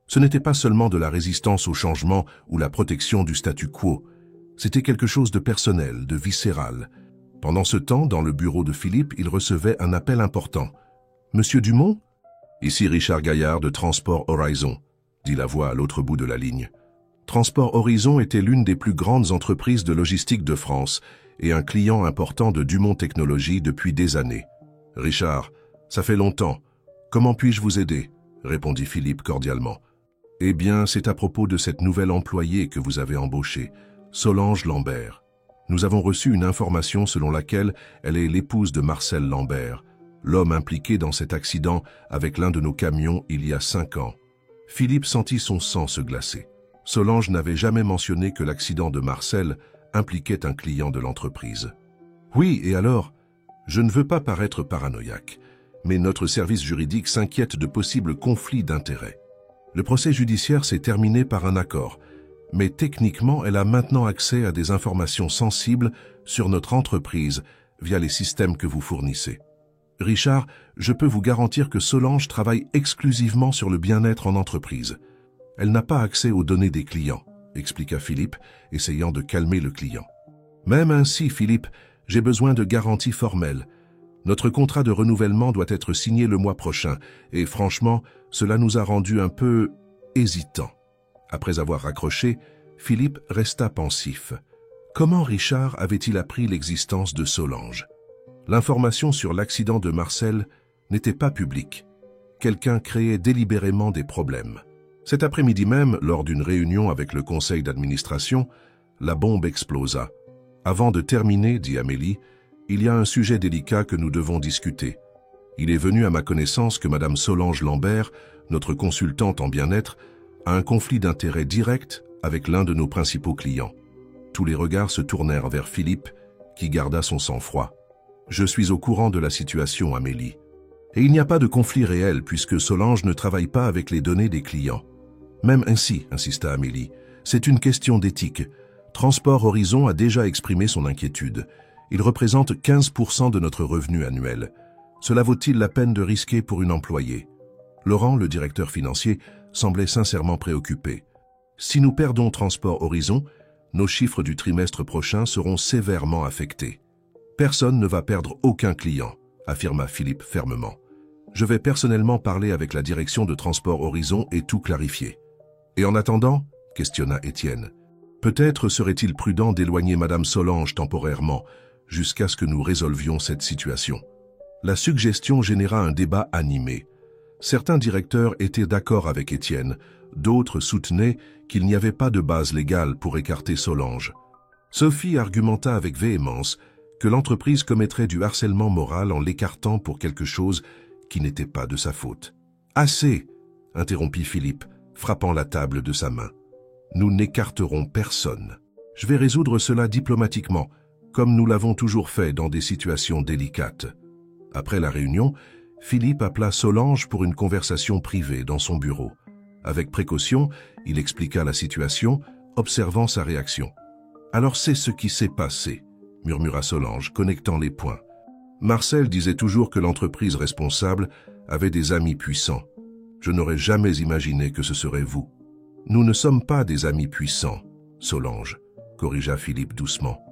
Ce n'était pas seulement de la résistance au changement ou la protection du statu quo. C'était quelque chose de personnel, de viscéral. Pendant ce temps, dans le bureau de Philippe, il recevait un appel important. « Monsieur Dumont ?»« Ici Richard Gaillard de Transport Horizon », dit la voix à l'autre bout de la ligne. Transport Horizon était l'une des plus grandes entreprises de logistique de France et un client important de Dumont Technologies depuis des années. « Richard, ça fait longtemps. Comment puis-je vous aider ?» répondit Philippe cordialement. « Eh bien, c'est à propos de cette nouvelle employée que vous avez embauchée, Solange Lambert. Nous avons reçu une information selon laquelle elle est l'épouse de Marcel Lambert, l'homme impliqué dans cet accident avec l'un de nos camions il y a 5 ans. » Philippe sentit son sang se glacer. Solange n'avait jamais mentionné que l'accident de Marcel impliquait un client de l'entreprise. « Oui, et alors? Je ne veux pas paraître paranoïaque, mais notre service juridique s'inquiète de possibles conflits d'intérêts. Le procès judiciaire s'est terminé par un accord, mais techniquement, elle a maintenant accès à des informations sensibles sur notre entreprise via les systèmes que vous fournissez. Richard, je peux vous garantir que Solange travaille exclusivement sur le bien-être en entreprise. Elle n'a pas accès aux données des clients, expliqua Philippe, essayant de calmer le client. Même ainsi, Philippe, j'ai besoin de garanties formelles. Notre contrat de renouvellement doit être signé le mois prochain, et franchement, cela nous a rendu un peu hésitants. Après avoir raccroché, Philippe resta pensif. Comment Richard avait-il appris l'existence de Solange? L'information sur l'accident de Marcel n'était pas publique. Quelqu'un créait délibérément des problèmes. Cet après-midi même, lors d'une réunion avec le conseil d'administration, la bombe explosa. Avant de terminer, dit Amélie, il y a un sujet délicat que nous devons discuter. Il est venu à ma connaissance que Madame Solange Lambert, notre consultante en bien-être, a un conflit d'intérêts direct avec l'un de nos principaux clients. Tous les regards se tournèrent vers Philippe, qui garda son sang-froid. Je suis au courant de la situation, Amélie. Et il n'y a pas de conflit réel puisque Solange ne travaille pas avec les données des clients. Même ainsi, insista Amélie, c'est une question d'éthique. Transport Horizon a déjà exprimé son inquiétude. Il représente 15% de notre revenu annuel. Cela vaut-il la peine de risquer pour une employée? Laurent, le directeur financier, semblait sincèrement préoccupé. Si nous perdons Transport Horizon, nos chiffres du trimestre prochain seront sévèrement affectés. Personne ne va perdre aucun client, affirma Philippe fermement. Je vais personnellement parler avec la direction de Transport Horizon et tout clarifier. Et en attendant, questionna Étienne, peut-être serait-il prudent d'éloigner Madame Solange temporairement, jusqu'à ce que nous résolvions cette situation. La suggestion généra un débat animé. Certains directeurs étaient d'accord avec Étienne, d'autres soutenaient qu'il n'y avait pas de base légale pour écarter Solange. Sophie argumenta avec véhémence que l'entreprise commettrait du harcèlement moral en l'écartant pour quelque chose qui n'était pas de sa faute. « Assez !» interrompit Philippe, frappant la table de sa main. « Nous n'écarterons personne. Je vais résoudre cela diplomatiquement, comme nous l'avons toujours fait dans des situations délicates. » Après la réunion, Philippe appela Solange pour une conversation privée dans son bureau. Avec précaution, il expliqua la situation, observant sa réaction. « Alors c'est ce qui s'est passé », murmura Solange, connectant les points. Marcel disait toujours que l'entreprise responsable avait des amis puissants. Je n'aurais jamais imaginé que ce serait vous. Nous ne sommes pas des amis puissants, Solange, corrigea Philippe doucement.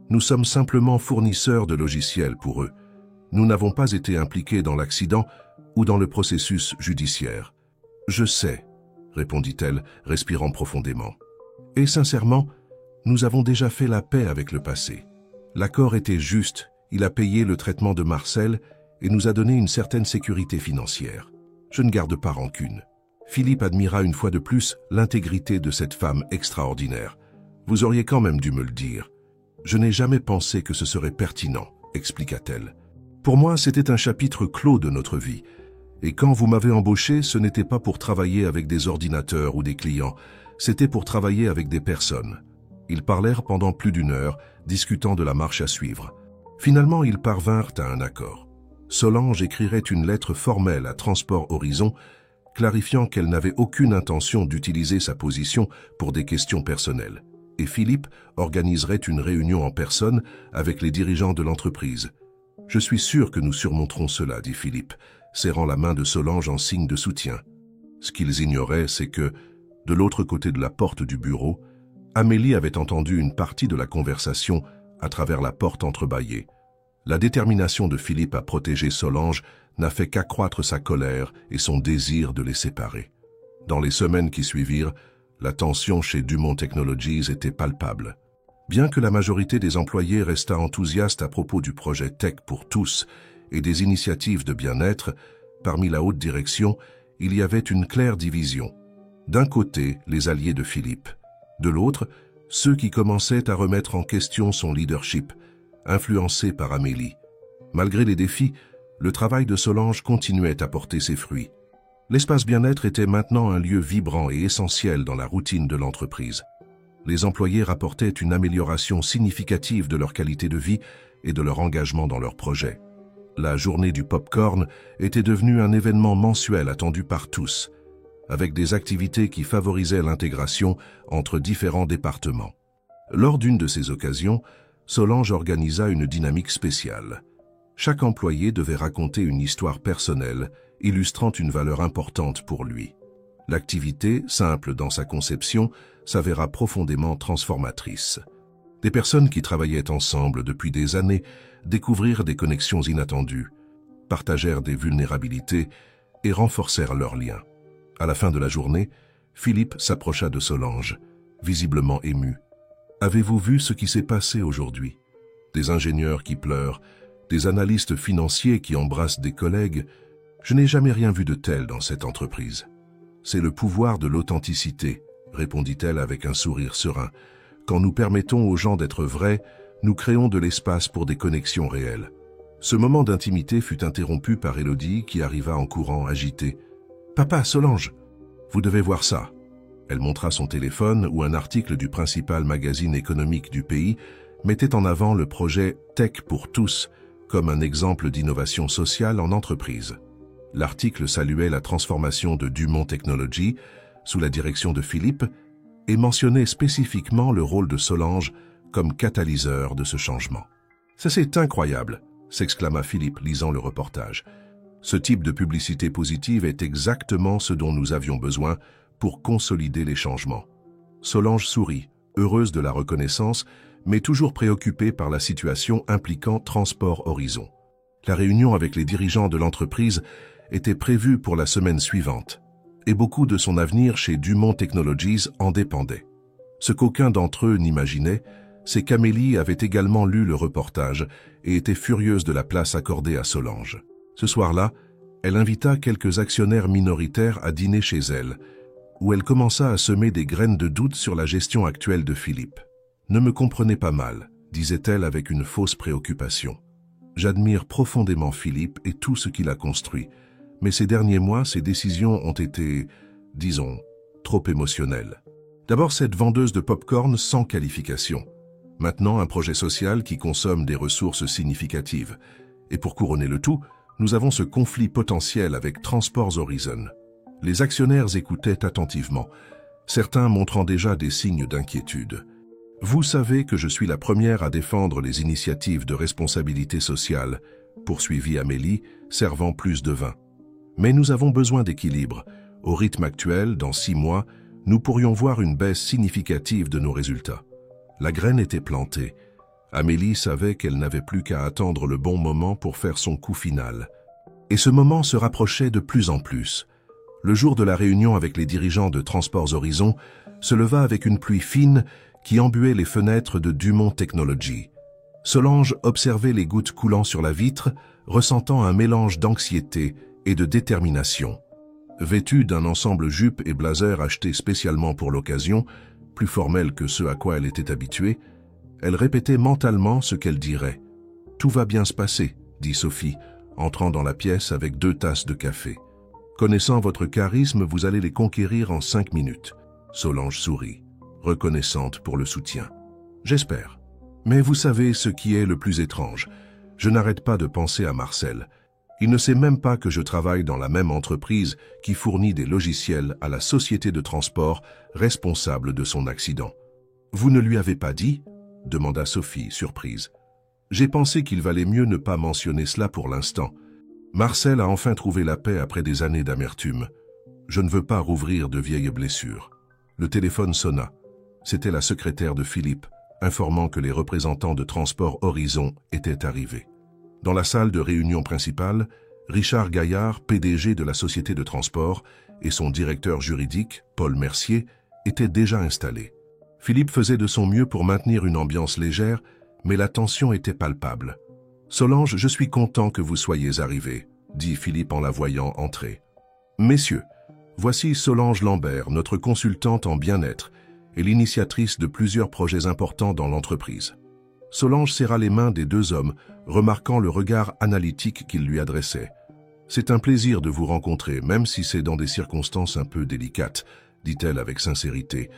Nous sommes simplement fournisseurs de logiciels pour eux. Nous n'avons pas été impliqués dans l'accident ou dans le processus judiciaire. Je sais, répondit-elle, respirant profondément. Et sincèrement, nous avons déjà fait la paix avec le passé. L'accord était juste, il a payé le traitement de Marcel et nous a donné une certaine sécurité financière. Je ne garde pas rancune. Philippe admira une fois de plus l'intégrité de cette femme extraordinaire. Vous auriez quand même dû me le dire. Je n'ai jamais pensé que ce serait pertinent, expliqua-t-elle. Pour moi, c'était un chapitre clos de notre vie. Et quand vous m'avez embauché, ce n'était pas pour travailler avec des ordinateurs ou des clients, c'était pour travailler avec des personnes. Ils parlèrent pendant plus d'1 heure, discutant de la marche à suivre. Finalement, ils parvinrent à un accord. Solange écrirait une lettre formelle à Transport Horizon, clarifiant qu'elle n'avait aucune intention d'utiliser sa position pour des questions personnelles. Et Philippe organiserait une réunion en personne avec les dirigeants de l'entreprise. « Je suis sûr que nous surmonterons cela, dit Philippe, serrant la main de Solange en signe de soutien. Ce qu'ils ignoraient, c'est que, de l'autre côté de la porte du bureau, Amélie avait entendu une partie de la conversation à travers la porte entrebâillée. La détermination de Philippe à protéger Solange n'a fait qu'accroître sa colère et son désir de les séparer. Dans les semaines qui suivirent, la tension chez Dumont Technologies était palpable. Bien que la majorité des employés restât enthousiaste à propos du projet Tech pour tous et des initiatives de bien-être, parmi la haute direction, il y avait une claire division. D'un côté, les alliés de Philippe. De l'autre, ceux qui commençaient à remettre en question son leadership, influencé par Amélie. Malgré les défis, le travail de Solange continuait à porter ses fruits. L'espace bien-être était maintenant un lieu vibrant et essentiel dans la routine de l'entreprise. Les employés rapportaient une amélioration significative de leur qualité de vie et de leur engagement dans leurs projets. La journée du pop-corn était devenue un événement mensuel attendu par tous, avec des activités qui favorisaient l'intégration entre différents départements. Lors d'une de ces occasions, Solange organisa une dynamique spéciale. Chaque employé devait raconter une histoire personnelle, illustrant une valeur importante pour lui. L'activité, simple dans sa conception, s'avéra profondément transformatrice. Des personnes qui travaillaient ensemble depuis des années découvrirent des connexions inattendues, partagèrent des vulnérabilités et renforcèrent leurs liens. À la fin de la journée, Philippe s'approcha de Solange, visiblement ému. « Avez-vous vu ce qui s'est passé aujourd'hui? Des ingénieurs qui pleurent, des analystes financiers qui embrassent des collègues. Je n'ai jamais rien vu de tel dans cette entreprise. » « C'est le pouvoir de l'authenticité, » répondit-elle avec un sourire serein. « Quand nous permettons aux gens d'être vrais, nous créons de l'espace pour des connexions réelles. » Ce moment d'intimité fut interrompu par Élodie qui arriva en courant agitée. « Papa, Solange, vous devez voir ça. » Elle montra son téléphone où un article du principal magazine économique du pays mettait en avant le projet Tech pour tous comme un exemple d'innovation sociale en entreprise. L'article saluait la transformation de Dumont Technologies sous la direction de Philippe et mentionnait spécifiquement le rôle de Solange comme catalyseur de ce changement. « Ça c'est incroyable !» s'exclama Philippe lisant le reportage. « Ce type de publicité positive est exactement ce dont nous avions besoin pour consolider les changements. » Solange sourit, heureuse de la reconnaissance, mais toujours préoccupée par la situation impliquant Transport Horizon. La réunion avec les dirigeants de l'entreprise était prévue pour la semaine suivante, et beaucoup de son avenir chez Dumont Technologies en dépendait. Ce qu'aucun d'entre eux n'imaginait, c'est qu'Amélie avait également lu le reportage et était furieuse de la place accordée à Solange. Ce soir-là, elle invita quelques actionnaires minoritaires à dîner chez elle, où elle commença à semer des graines de doute sur la gestion actuelle de Philippe. « Ne me comprenez pas mal », disait-elle avec une fausse préoccupation. « J'admire profondément Philippe et tout ce qu'il a construit, mais ces derniers mois, ses décisions ont été, disons, trop émotionnelles. D'abord cette vendeuse de pop-corn sans qualification. Maintenant un projet social qui consomme des ressources significatives. Et pour couronner le tout, nous avons ce conflit potentiel avec Transport Horizon. » Les actionnaires écoutaient attentivement, certains montrant déjà des signes d'inquiétude. « Vous savez que je suis la première à défendre les initiatives de responsabilité sociale, » poursuivit Amélie, servant plus de vin. « Mais nous avons besoin d'équilibre. Au rythme actuel, dans 6 mois, nous pourrions voir une baisse significative de nos résultats. » La graine était plantée. Amélie savait qu'elle n'avait plus qu'à attendre le bon moment pour faire son coup final. Et ce moment se rapprochait de plus en plus. Le jour de la réunion avec les dirigeants de Transport Horizon se leva avec une pluie fine qui embuait les fenêtres de Dumont Technologies. Solange observait les gouttes coulant sur la vitre, ressentant un mélange d'anxiété et de détermination. Vêtue d'un ensemble jupe et blazer acheté spécialement pour l'occasion, plus formel que ce à quoi elle était habituée, elle répétait mentalement ce qu'elle dirait. « Tout va bien se passer », dit Sophie, entrant dans la pièce avec 2 tasses de café. « Connaissant votre charisme, vous allez les conquérir en 5 minutes. » Solange sourit, reconnaissante pour le soutien. « J'espère. Mais vous savez ce qui est le plus étrange. Je n'arrête pas de penser à Marcel. Il ne sait même pas que je travaille dans la même entreprise qui fournit des logiciels à la société de transport responsable de son accident. »« Vous ne lui avez pas dit ?» demanda Sophie, surprise. « J'ai pensé qu'il valait mieux ne pas mentionner cela pour l'instant. Marcel a enfin trouvé la paix après des années d'amertume. Je ne veux pas rouvrir de vieilles blessures. » Le téléphone sonna. C'était la secrétaire de Philippe, informant que les représentants de Transport Horizon étaient arrivés. Dans la salle de réunion principale, Richard Gaillard, PDG de la société de transport, et son directeur juridique, Paul Mercier, étaient déjà installés. Philippe faisait de son mieux pour maintenir une ambiance légère, mais la tension était palpable. « Solange, je suis content que vous soyez arrivés, » dit Philippe en la voyant entrer. « Messieurs, voici Solange Lambert, notre consultante en bien-être et l'initiatrice de plusieurs projets importants dans l'entreprise. » Solange serra les mains des 2 hommes, remarquant le regard analytique qu'ils lui adressaient. « C'est un plaisir de vous rencontrer, même si c'est dans des circonstances un peu délicates, » dit-elle avec sincérité.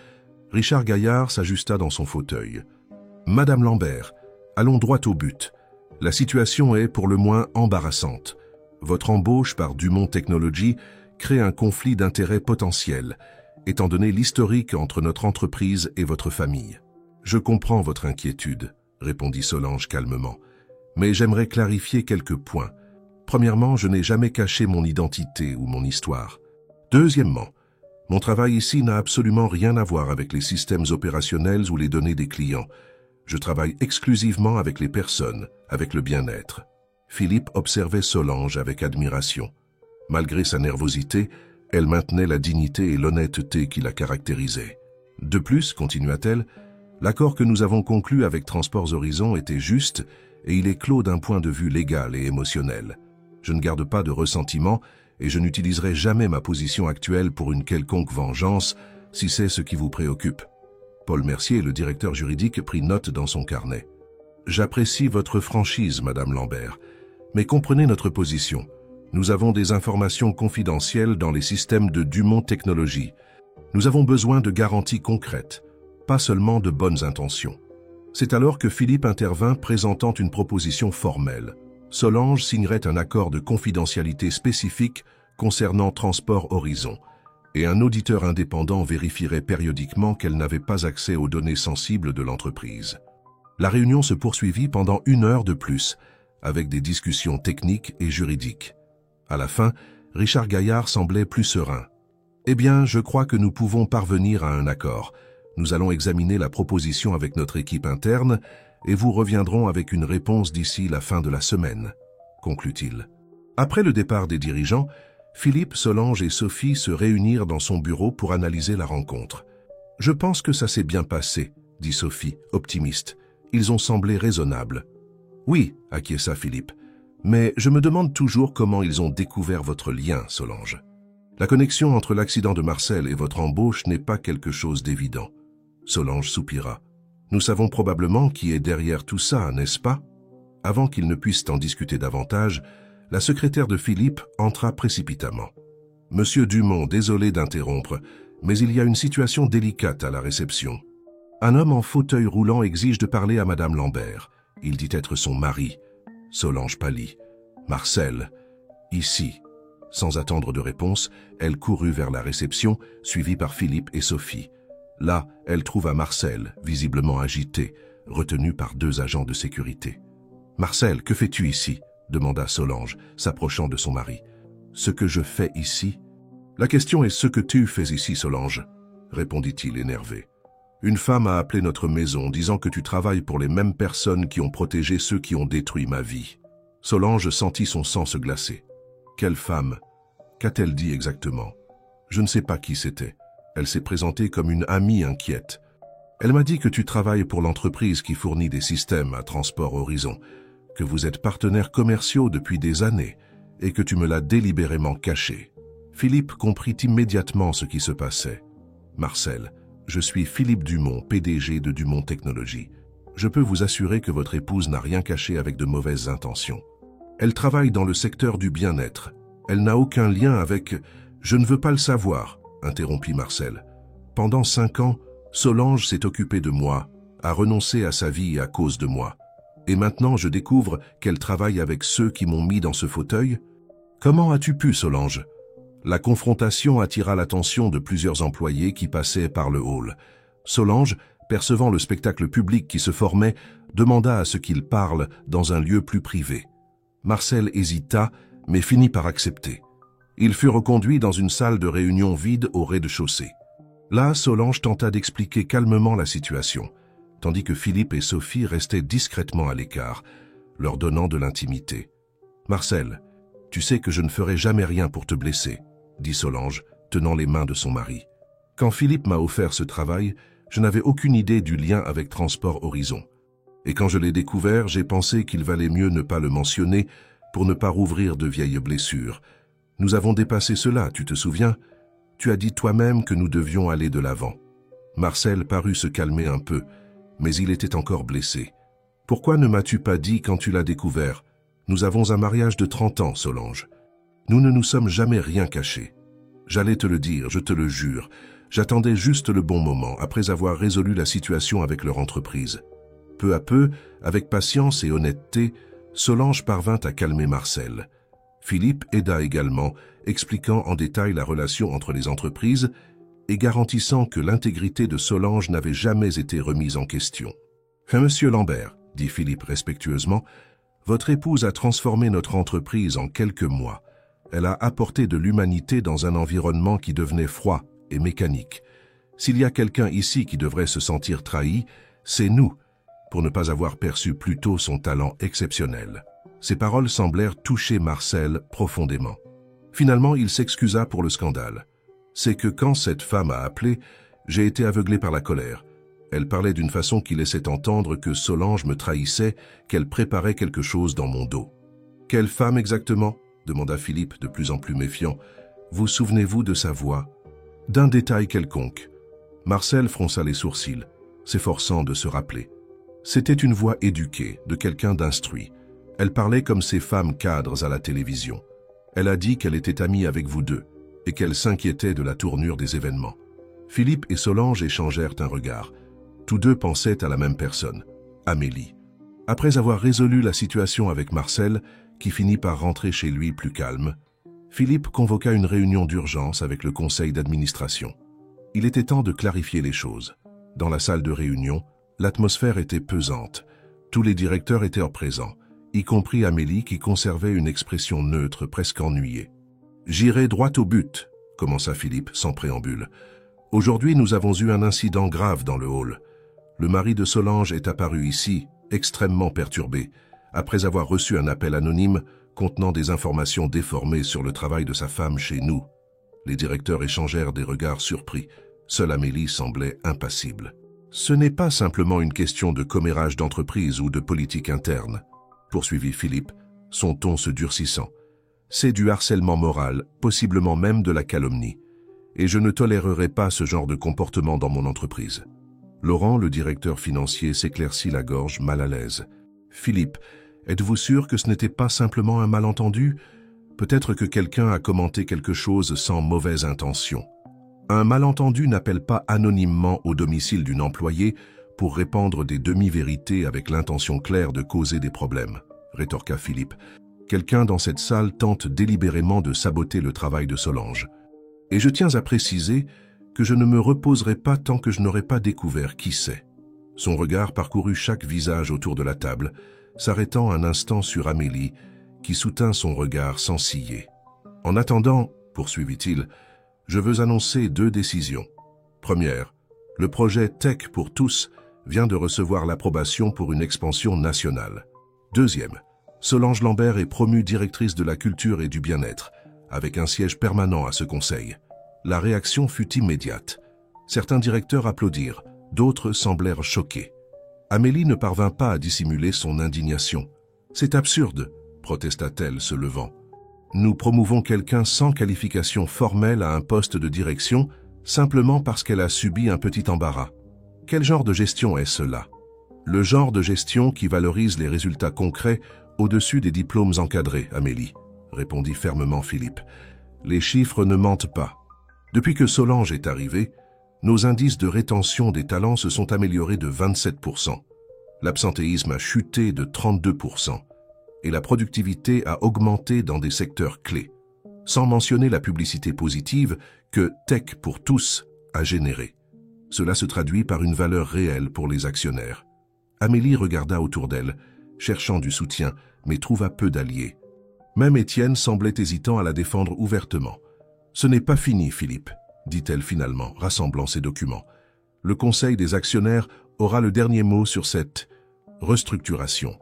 Richard Gaillard s'ajusta dans son fauteuil. « Madame Lambert, allons droit au but. La situation est pour le moins embarrassante. Votre embauche par Dumont Technologies crée un conflit d'intérêts potentiel, étant donné l'historique entre notre entreprise et votre famille. Je comprends votre inquiétude, répondit Solange calmement. Mais j'aimerais clarifier quelques points. Premièrement, je n'ai jamais caché mon identité ou mon histoire. Deuxièmement, mon travail ici n'a absolument rien à voir avec les systèmes opérationnels ou les données des clients. Je travaille exclusivement avec les personnes, avec le bien-être. Philippe observait Solange avec admiration. Malgré sa nervosité, elle maintenait la dignité et l'honnêteté qui la caractérisaient. De plus, continua-t-elle, l'accord que nous avons conclu avec Transports Horizon était juste et il est clos d'un point de vue légal et émotionnel. Je ne garde pas de ressentiment et je n'utiliserai jamais ma position actuelle pour une quelconque vengeance si c'est ce qui vous préoccupe. Paul Mercier, le directeur juridique, prit note dans son carnet. J'apprécie votre franchise, Madame Lambert, mais comprenez notre position. Nous avons des informations confidentielles dans les systèmes de Dumont Technologies. Nous avons besoin de garanties concrètes, pas seulement de bonnes intentions. C'est alors que Philippe intervint présentant une proposition formelle. Solange signerait un accord de confidentialité spécifique concernant Transport Horizon, et un auditeur indépendant vérifierait périodiquement qu'elle n'avait pas accès aux données sensibles de l'entreprise. La réunion se poursuivit pendant 1 heure de plus, avec des discussions techniques et juridiques. À la fin, Richard Gaillard semblait plus serein. « Eh bien, je crois que nous pouvons parvenir à un accord. Nous allons examiner la proposition avec notre équipe interne et vous reviendrons avec une réponse d'ici la fin de la semaine, » conclut-il. Après le départ des dirigeants, Philippe, Solange et Sophie se réunirent dans son bureau pour analyser la rencontre. « Je pense que ça s'est bien passé, » dit Sophie, optimiste. « Ils ont semblé raisonnables. »« Oui, » acquiesça Philippe. « Mais je me demande toujours comment ils ont découvert votre lien, Solange. La connexion entre l'accident de Marcel et votre embauche n'est pas quelque chose d'évident. » Solange soupira. « Nous savons probablement qui est derrière tout ça, n'est-ce pas ?» Avant qu'ils ne puissent en discuter davantage, la secrétaire de Philippe entra précipitamment. « Monsieur Dumont, désolé d'interrompre, mais il y a une situation délicate à la réception. Un homme en fauteuil roulant exige de parler à Madame Lambert. Il dit être son mari. » Solange pâlit. « Marcel, ici. » Sans attendre de réponse, elle courut vers la réception, suivie par Philippe et Sophie. Là, elle trouva Marcel, visiblement agité, retenu par 2 agents de sécurité. « Marcel, que fais-tu ici ?» demanda Solange, s'approchant de son mari. « Ce que je fais ici ?»« La question est ce que tu fais ici, Solange, » répondit-il énervé. « Une femme a appelé notre maison, disant que tu travailles pour les mêmes personnes qui ont protégé ceux qui ont détruit ma vie. » Solange sentit son sang se glacer. « Quelle femme? Qu'a-t-elle dit exactement? Je ne sais pas qui c'était. Elle s'est présentée comme une amie inquiète. Elle m'a dit que tu travailles pour l'entreprise qui fournit des systèmes à Transport Horizon, que vous êtes partenaires commerciaux depuis des années et que tu me l'as délibérément caché. » Philippe comprit immédiatement ce qui se passait. « Marcel, je suis Philippe Dumont, PDG de Dumont Technologies. Je peux vous assurer que votre épouse n'a rien caché avec de mauvaises intentions. Elle travaille dans le secteur du bien-être. Elle n'a aucun lien avec... » « Je ne veux pas le savoir, » interrompit Marcel. « Pendant 5 ans, Solange s'est occupée de moi, a renoncé à sa vie à cause de moi. Et maintenant, je découvre qu'elle travaille avec ceux qui m'ont mis dans ce fauteuil. Comment as-tu pu, Solange ?» La confrontation attira l'attention de plusieurs employés qui passaient par le hall. Solange, percevant le spectacle public qui se formait, demanda à ce qu'il parle dans un lieu plus privé. Marcel hésita, mais finit par accepter. Il fut reconduit dans une salle de réunion vide au rez-de-chaussée. Là, Solange tenta d'expliquer calmement la situation, tandis que Philippe et Sophie restaient discrètement à l'écart, leur donnant de l'intimité. « Marcel, tu sais que je ne ferai jamais rien pour te blesser, » dit Solange, tenant les mains de son mari. « Quand Philippe m'a offert ce travail, je n'avais aucune idée du lien avec Transport Horizon. Et quand je l'ai découvert, j'ai pensé qu'il valait mieux ne pas le mentionner pour ne pas rouvrir de vieilles blessures. Nous avons dépassé cela, tu te souviens? Tu as dit toi-même que nous devions aller de l'avant. » Marcel parut se calmer un peu, mais il était encore blessé. « Pourquoi ne m'as-tu pas dit quand tu l'as découvert? Nous avons un mariage de 30 ans, Solange. Nous ne nous sommes jamais rien caché. J'allais te le dire, je te le jure. J'attendais juste le bon moment, après avoir résolu la situation avec leur entreprise. » Peu à peu, avec patience et honnêteté, Solange parvint à calmer Marcel. Philippe aida également, expliquant en détail la relation entre les entreprises et garantissant que l'intégrité de Solange n'avait jamais été remise en question. « Monsieur Lambert, » dit Philippe respectueusement, « Votre épouse a transformé notre entreprise en quelques mois. Elle a apporté de l'humanité dans un environnement qui devenait froid et mécanique. S'il y a quelqu'un ici qui devrait se sentir trahi, c'est nous, pour ne pas avoir perçu plus tôt son talent exceptionnel. » Ces paroles semblèrent toucher Marcel profondément. Finalement, il s'excusa pour le scandale. « C'est que quand cette femme a appelé, j'ai été aveuglé par la colère. Elle parlait d'une façon qui laissait entendre que Solange me trahissait, qu'elle préparait quelque chose dans mon dos. »« Quelle femme exactement ?» demanda Philippe, de plus en plus méfiant. « Vous souvenez-vous de sa voix ?»« D'un détail quelconque. » Marcel fronça les sourcils, s'efforçant de se rappeler. C'était une voix éduquée, de quelqu'un d'instruit. Elle parlait comme ces femmes cadres à la télévision. Elle a dit qu'elle était amie avec vous deux et qu'elle s'inquiétait de la tournure des événements. Philippe et Solange échangèrent un regard. Tous deux pensaient à la même personne, Amélie. Après avoir résolu la situation avec Marcel, qui finit par rentrer chez lui plus calme, Philippe convoqua une réunion d'urgence avec le conseil d'administration. Il était temps de clarifier les choses. Dans la salle de réunion, l'atmosphère était pesante. Tous les directeurs étaient présents, y compris Amélie qui conservait une expression neutre, presque ennuyée. « J'irai droit au but », commença Philippe sans préambule. « Aujourd'hui, nous avons eu un incident grave dans le hall. Le mari de Solange est apparu ici, extrêmement perturbé, après avoir reçu un appel anonyme contenant des informations déformées sur le travail de sa femme chez nous. » Les directeurs échangèrent des regards surpris. Seule Amélie semblait impassible. « Ce n'est pas simplement une question de commérage d'entreprise ou de politique interne, » poursuivit Philippe, son ton se durcissant. « C'est du harcèlement moral, possiblement même de la calomnie. Et je ne tolérerai pas ce genre de comportement dans mon entreprise. » Laurent, le directeur financier, s'éclaircit la gorge mal à l'aise. « Philippe, êtes-vous sûr que ce n'était pas simplement un malentendu ? Peut-être que quelqu'un a commenté quelque chose sans mauvaise intention. Un malentendu n'appelle pas anonymement au domicile d'une employée pour répandre des demi-vérités avec l'intention claire de causer des problèmes, » rétorqua Philippe. « Quelqu'un dans cette salle tente délibérément de saboter le travail de Solange. Et je tiens à préciser que je ne me reposerai pas tant que je n'aurai pas découvert qui c'est. » Son regard parcourut chaque visage autour de la table, s'arrêtant un instant sur Amélie, qui soutint son regard sans ciller. « En attendant, » poursuivit-il, « je veux annoncer 2 décisions. Première, le projet Tech pour tous vient de recevoir l'approbation pour une expansion nationale. Deuxième, Solange Lambert est promue directrice de la culture et du bien-être, avec un siège permanent à ce conseil. » La réaction fut immédiate. Certains directeurs applaudirent, d'autres semblèrent choqués. Amélie ne parvint pas à dissimuler son indignation. « C'est absurde !» protesta-t-elle, se levant. « Nous promouvons quelqu'un sans qualification formelle à un poste de direction, simplement parce qu'elle a subi un petit embarras. Quel genre de gestion est cela? Le genre de gestion qui valorise les résultats concrets au-dessus des diplômes encadrés, Amélie, » répondit fermement Philippe. « Les chiffres ne mentent pas. Depuis que Solange est arrivée, nos indices de rétention des talents se sont améliorés de 27%. L'absentéisme a chuté de 32%. Et la productivité a augmenté dans des secteurs clés, sans mentionner la publicité positive que Tech pour tous a générée. Cela se traduit par une valeur réelle pour les actionnaires. » Amélie regarda autour d'elle, cherchant du soutien, mais trouva peu d'alliés. Même Étienne semblait hésitant à la défendre ouvertement. « Ce n'est pas fini, Philippe, » dit-elle finalement, rassemblant ses documents. « Le conseil des actionnaires aura le dernier mot sur cette restructuration. »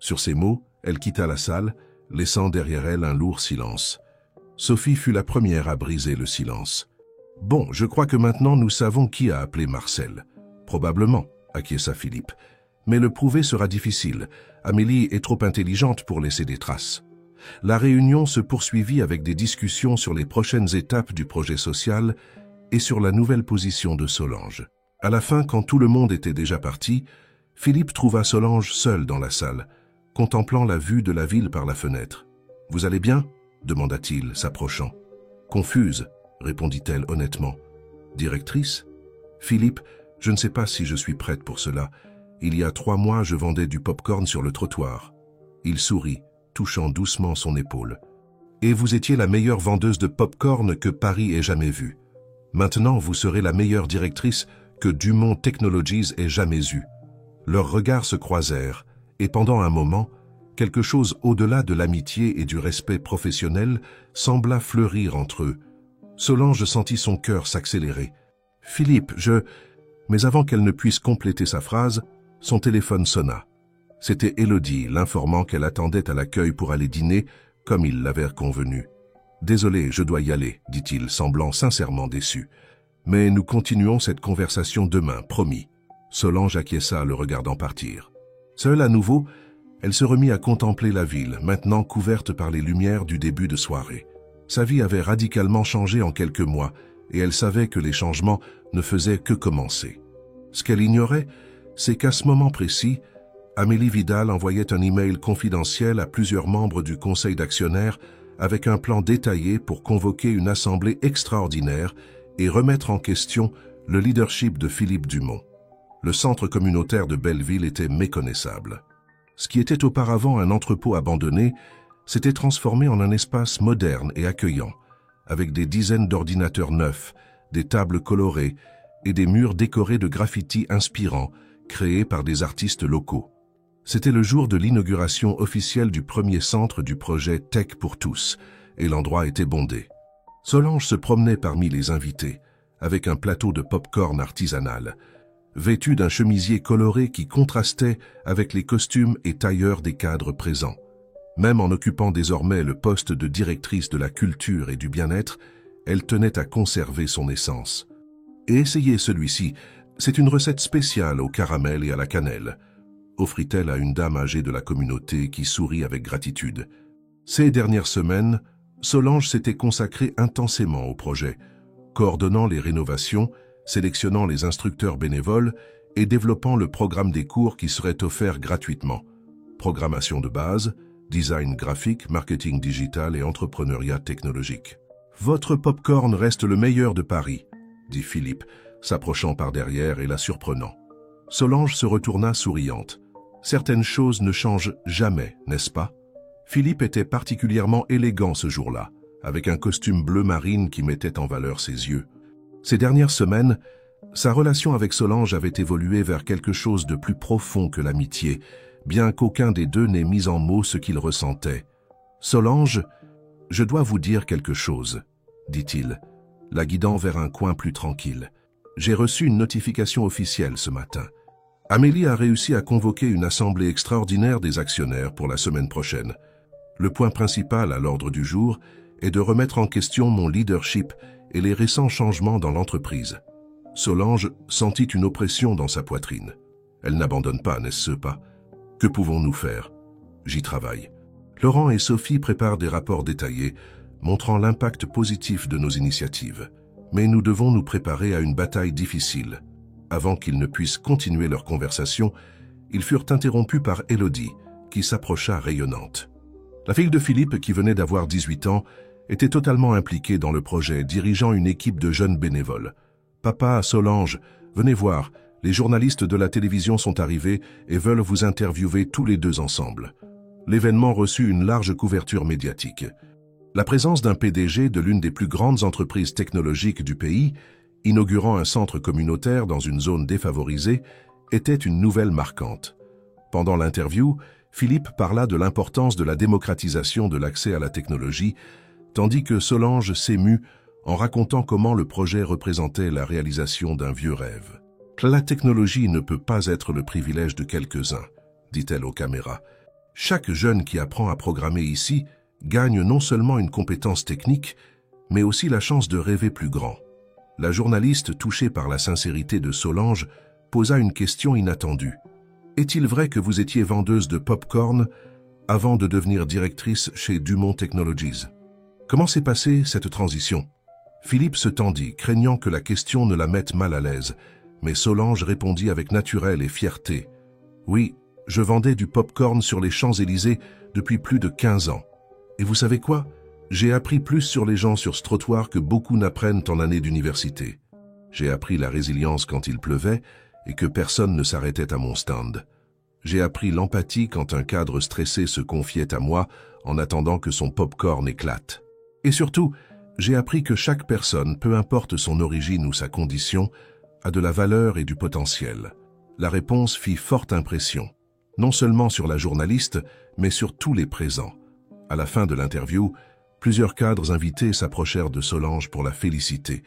Sur ces mots, elle quitta la salle, laissant derrière elle un lourd silence. Sophie fut la première à briser le silence. « Bon, je crois que maintenant nous savons qui a appelé Marcel. »« Probablement, » acquiesça Philippe. « Mais le prouver sera difficile. Amélie est trop intelligente pour laisser des traces. » La réunion se poursuivit avec des discussions sur les prochaines étapes du projet social et sur la nouvelle position de Solange. À la fin, quand tout le monde était déjà parti, Philippe trouva Solange seule dans la salle, contemplant la vue de la ville par la fenêtre. « Vous allez bien ?» demanda-t-il, s'approchant. « Confuse », répondit-elle honnêtement. « Directrice ? Philippe, je ne sais pas si je suis prête pour cela. Il y a 3 mois, je vendais du pop-corn sur le trottoir. » Il sourit, touchant doucement son épaule. « Et vous étiez la meilleure vendeuse de pop-corn que Paris ait jamais vue. Maintenant, vous serez la meilleure directrice que Dumont Technologies ait jamais eue. » Leurs regards se croisèrent, et pendant un moment, Quelque chose au-delà de l'amitié et du respect professionnel sembla fleurir entre eux. Solange sentit son cœur s'accélérer. « Philippe, Mais avant qu'elle ne puisse compléter sa phrase, son téléphone sonna. C'était Élodie, l'informant qu'elle attendait à l'accueil pour aller dîner, comme ils l'avaient convenu. « Désolé, je dois y aller, dit-il, semblant sincèrement déçu. Mais nous continuons cette conversation demain, promis. » Solange acquiesça, le regardant partir. Seule à nouveau, elle se remit à contempler la ville, maintenant couverte par les lumières du début de soirée. Sa vie avait radicalement changé en quelques mois, et elle savait que les changements ne faisaient que commencer. Ce qu'elle ignorait, c'est qu'à ce moment précis, Amélie Vidal envoyait un email confidentiel à plusieurs membres du conseil d'actionnaires avec un plan détaillé pour convoquer une assemblée extraordinaire et remettre en question le leadership de Philippe Dumont. Le centre communautaire de Belleville était méconnaissable. Ce qui était auparavant un entrepôt abandonné s'était transformé en un espace moderne et accueillant, avec des dizaines d'ordinateurs neufs, des tables colorées et des murs décorés de graffitis inspirants créés par des artistes locaux. C'était le jour de l'inauguration officielle du premier centre du projet Tech pour tous, et l'endroit était bondé. Solange se promenait parmi les invités, avec un plateau de pop-corn artisanal, vêtue d'un chemisier coloré qui contrastait avec les costumes et tailleurs des cadres présents. Même en occupant désormais le poste de directrice de la culture et du bien-être, elle tenait à conserver son essence. Et essayez celui-ci, c'est une recette spéciale au caramel et à la cannelle, offrit-elle à une dame âgée de la communauté qui sourit avec gratitude. Ces dernières semaines, Solange s'était consacrée intensément au projet, coordonnant les rénovations, sélectionnant les instructeurs bénévoles et développant le programme des cours qui seraient offerts gratuitement. Programmation de base, design graphique, marketing digital et entrepreneuriat technologique. « Votre popcorn reste le meilleur de Paris », dit Philippe, s'approchant par derrière et la surprenant. Solange se retourna souriante. « Certaines choses ne changent jamais, n'est-ce pas ?» Philippe était particulièrement élégant ce jour-là, avec un costume bleu marine qui mettait en valeur ses yeux. Ces dernières semaines, sa relation avec Solange avait évolué vers quelque chose de plus profond que l'amitié, bien qu'aucun des deux n'ait mis en mots ce qu'il ressentait. « Solange, je dois vous dire quelque chose, » dit-il, la guidant vers un coin plus tranquille. « J'ai reçu une notification officielle ce matin. Amélie a réussi à convoquer une assemblée extraordinaire des actionnaires pour la semaine prochaine. Le point principal à l'ordre du jour est de remettre en question mon leadership et les récents changements dans l'entreprise. » Solange sentit une oppression dans sa poitrine. Elle n'abandonne pas, n'est-ce pas? Que pouvons-nous faire? J'y travaille. Laurent et Sophie préparent des rapports détaillés, montrant l'impact positif de nos initiatives. Mais nous devons nous préparer à une bataille difficile. Avant qu'ils ne puissent continuer leur conversation, ils furent interrompus par Élodie, qui s'approcha rayonnante. La fille de Philippe, qui venait d'avoir 18 ans, était totalement impliquée dans le projet, dirigeant une équipe de jeunes bénévoles. « Papa, Solange, venez voir, les journalistes de la télévision sont arrivés et veulent vous interviewer tous les deux ensemble. » L'événement reçut une large couverture médiatique. La présence d'un PDG de l'une des plus grandes entreprises technologiques du pays, inaugurant un centre communautaire dans une zone défavorisée, était une nouvelle marquante. Pendant l'interview, Philippe parla de l'importance de la démocratisation de l'accès à la technologie, tandis que Solange s'émut en racontant comment le projet représentait la réalisation d'un vieux rêve. « La technologie ne peut pas être le privilège de quelques-uns, » dit-elle aux caméras. « Chaque jeune qui apprend à programmer ici gagne non seulement une compétence technique, mais aussi la chance de rêver plus grand. » La journaliste, touchée par la sincérité de Solange, posa une question inattendue. « Est-il vrai que vous étiez vendeuse de pop-corn avant de devenir directrice chez Dumont Technologies? Comment s'est passée cette transition ?» Philippe se tendit, craignant que la question ne la mette mal à l'aise, mais Solange répondit avec naturel et fierté. « Oui, je vendais du pop-corn sur les Champs-Élysées depuis plus de 15 ans. Et vous savez quoi? J'ai appris plus sur les gens sur ce trottoir que beaucoup n'apprennent en année d'université. J'ai appris la résilience quand il pleuvait et que personne ne s'arrêtait à mon stand. J'ai appris l'empathie quand un cadre stressé se confiait à moi en attendant que son pop-corn éclate. Et surtout, j'ai appris que chaque personne, peu importe son origine ou sa condition, a de la valeur et du potentiel. » La réponse fit forte impression. non seulement sur la journaliste, mais sur tous les présents. À la fin de l'interview, plusieurs cadres invités s'approchèrent de Solange pour la féliciter,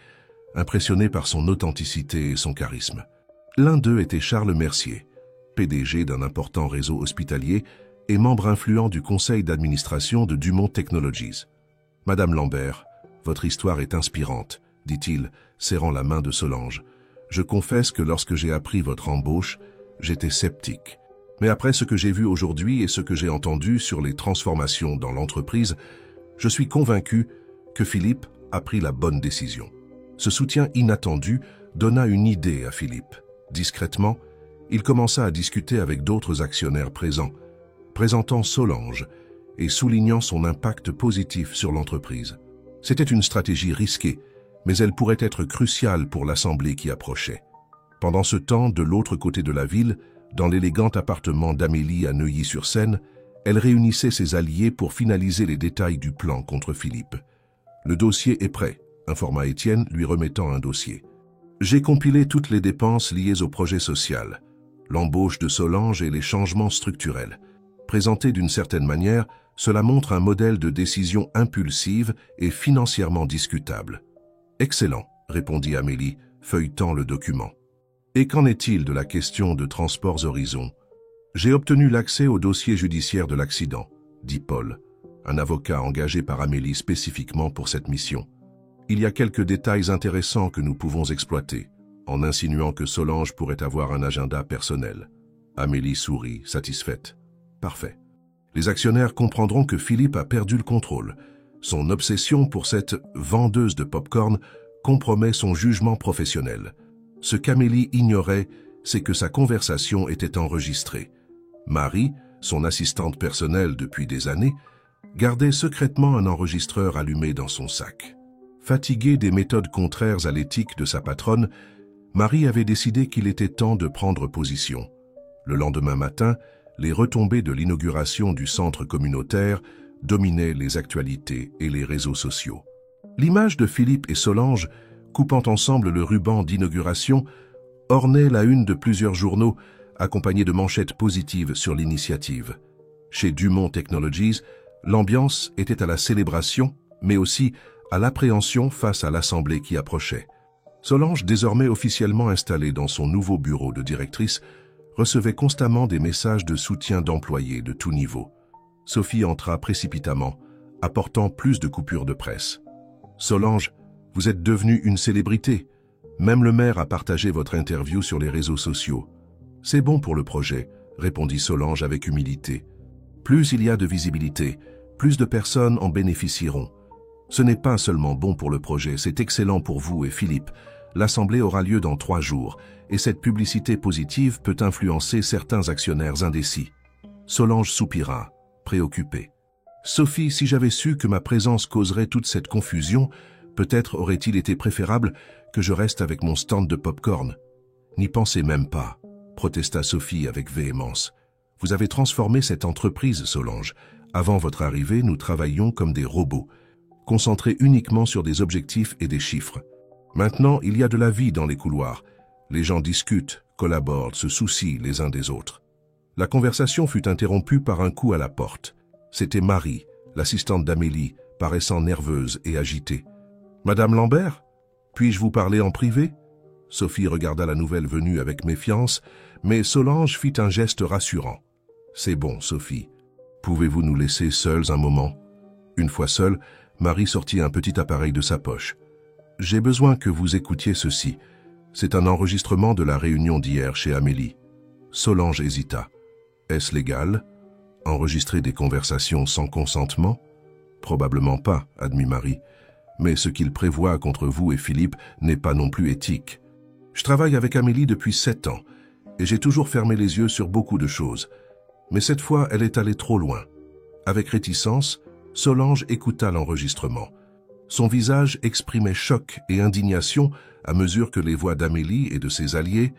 impressionnés par son authenticité et son charisme. L'un d'eux était Charles Mercier, PDG d'un important réseau hospitalier et membre influent du conseil d'administration de Dumont Technologies. « Madame Lambert, votre histoire est inspirante, » dit-il, serrant la main de Solange. « Je confesse que lorsque j'ai appris votre embauche, j'étais sceptique. Mais après ce que j'ai vu aujourd'hui et ce que j'ai entendu sur les transformations dans l'entreprise, je suis convaincu que Philippe a pris la bonne décision. » Ce soutien inattendu donna une idée à Philippe. Discrètement, il commença à discuter avec d'autres actionnaires présents, présentant Solange et soulignant son impact positif sur l'entreprise. C'était une stratégie risquée, mais elle pourrait être cruciale pour l'assemblée qui approchait. Pendant ce temps, de l'autre côté de la ville, dans l'élégant appartement d'Amélie à Neuilly-sur-Seine, elle réunissait ses alliés pour finaliser les détails du plan contre Philippe. « Le dossier est prêt », informa Étienne, lui remettant un dossier. « J'ai compilé toutes les dépenses liées au projet social, l'embauche de Solange et les changements structurels. Présenté d'une certaine manière, cela montre un modèle de décision impulsive et financièrement discutable. »« Excellent », répondit Amélie, feuilletant le document. « Et qu'en est-il de la question de Transports Horizon ? » « J'ai obtenu l'accès au dossier judiciaire de l'accident, » dit Paul, un avocat engagé par Amélie spécifiquement pour cette mission. « Il y a quelques détails intéressants que nous pouvons exploiter, en insinuant que Solange pourrait avoir un agenda personnel. » Amélie sourit, satisfaite. « Parfait. Les actionnaires comprendront que Philippe a perdu le contrôle. Son obsession pour cette vendeuse de pop-corn compromet son jugement professionnel. Ce qu'Amélie ignorait, c'est que sa conversation était enregistrée. Marie, son assistante personnelle depuis des années, gardait secrètement un enregistreur allumé dans son sac. Fatiguée des méthodes contraires à l'éthique de sa patronne, Marie avait décidé qu'il était temps de prendre position. Le lendemain matin, les retombées de l'inauguration du centre communautaire dominaient les actualités et les réseaux sociaux. L'image de Philippe et Solange, coupant ensemble le ruban d'inauguration, ornait la une de plusieurs journaux, accompagnée de manchettes positives sur l'initiative. Chez Dumont Technologies, l'ambiance était à la célébration, mais aussi à l'appréhension face à l'assemblée qui approchait. Solange, désormais officiellement installée dans son nouveau bureau de directrice, recevait constamment des messages de soutien d'employés de tout niveau. Sophie entra précipitamment, apportant plus de coupures de presse. « Solange, vous êtes devenue une célébrité. Même le maire a partagé votre interview sur les réseaux sociaux. » « C'est bon pour le projet, » répondit Solange avec humilité. « Plus il y a de visibilité, plus de personnes en bénéficieront. Ce n'est pas seulement bon pour le projet, c'est excellent pour vous et Philippe. L'assemblée aura lieu dans 3 jours, et cette publicité positive peut influencer certains actionnaires indécis. » Solange soupira, préoccupée. « Sophie, si j'avais su que ma présence causerait toute cette confusion, peut-être aurait-il été préférable que je reste avec mon stand de pop-corn. »« N'y pensez même pas, » protesta Sophie avec véhémence. « Vous avez transformé cette entreprise, Solange. Avant votre arrivée, nous travaillions comme des robots, concentrés uniquement sur des objectifs et des chiffres. Maintenant, il y a de la vie dans les couloirs. Les gens discutent, collaborent, se soucient les uns des autres. » La conversation fut interrompue par un coup à la porte. C'était Marie, l'assistante d'Amélie, paraissant nerveuse et agitée. « Madame Lambert, puis-je vous parler en privé ?» Sophie regarda la nouvelle venue avec méfiance, mais Solange fit un geste rassurant. « C'est bon, Sophie. Pouvez-vous nous laisser seuls un moment ?» Une fois seule, Marie sortit un petit appareil de sa poche. « J'ai besoin que vous écoutiez ceci. C'est un enregistrement de la réunion d'hier chez Amélie. » Solange hésita. « Est-ce légal? Enregistrer des conversations sans consentement? » « Probablement pas, » admit Marie. « Mais ce qu'il prévoit contre vous et Philippe n'est pas non plus éthique. Je travaille avec Amélie depuis 7 ans, et j'ai toujours fermé les yeux sur beaucoup de choses. Mais cette fois, elle est allée trop loin. » Avec réticence, Solange écouta l'enregistrement. Son visage exprimait choc et indignation à mesure que les voix d'Amélie et de ses alliés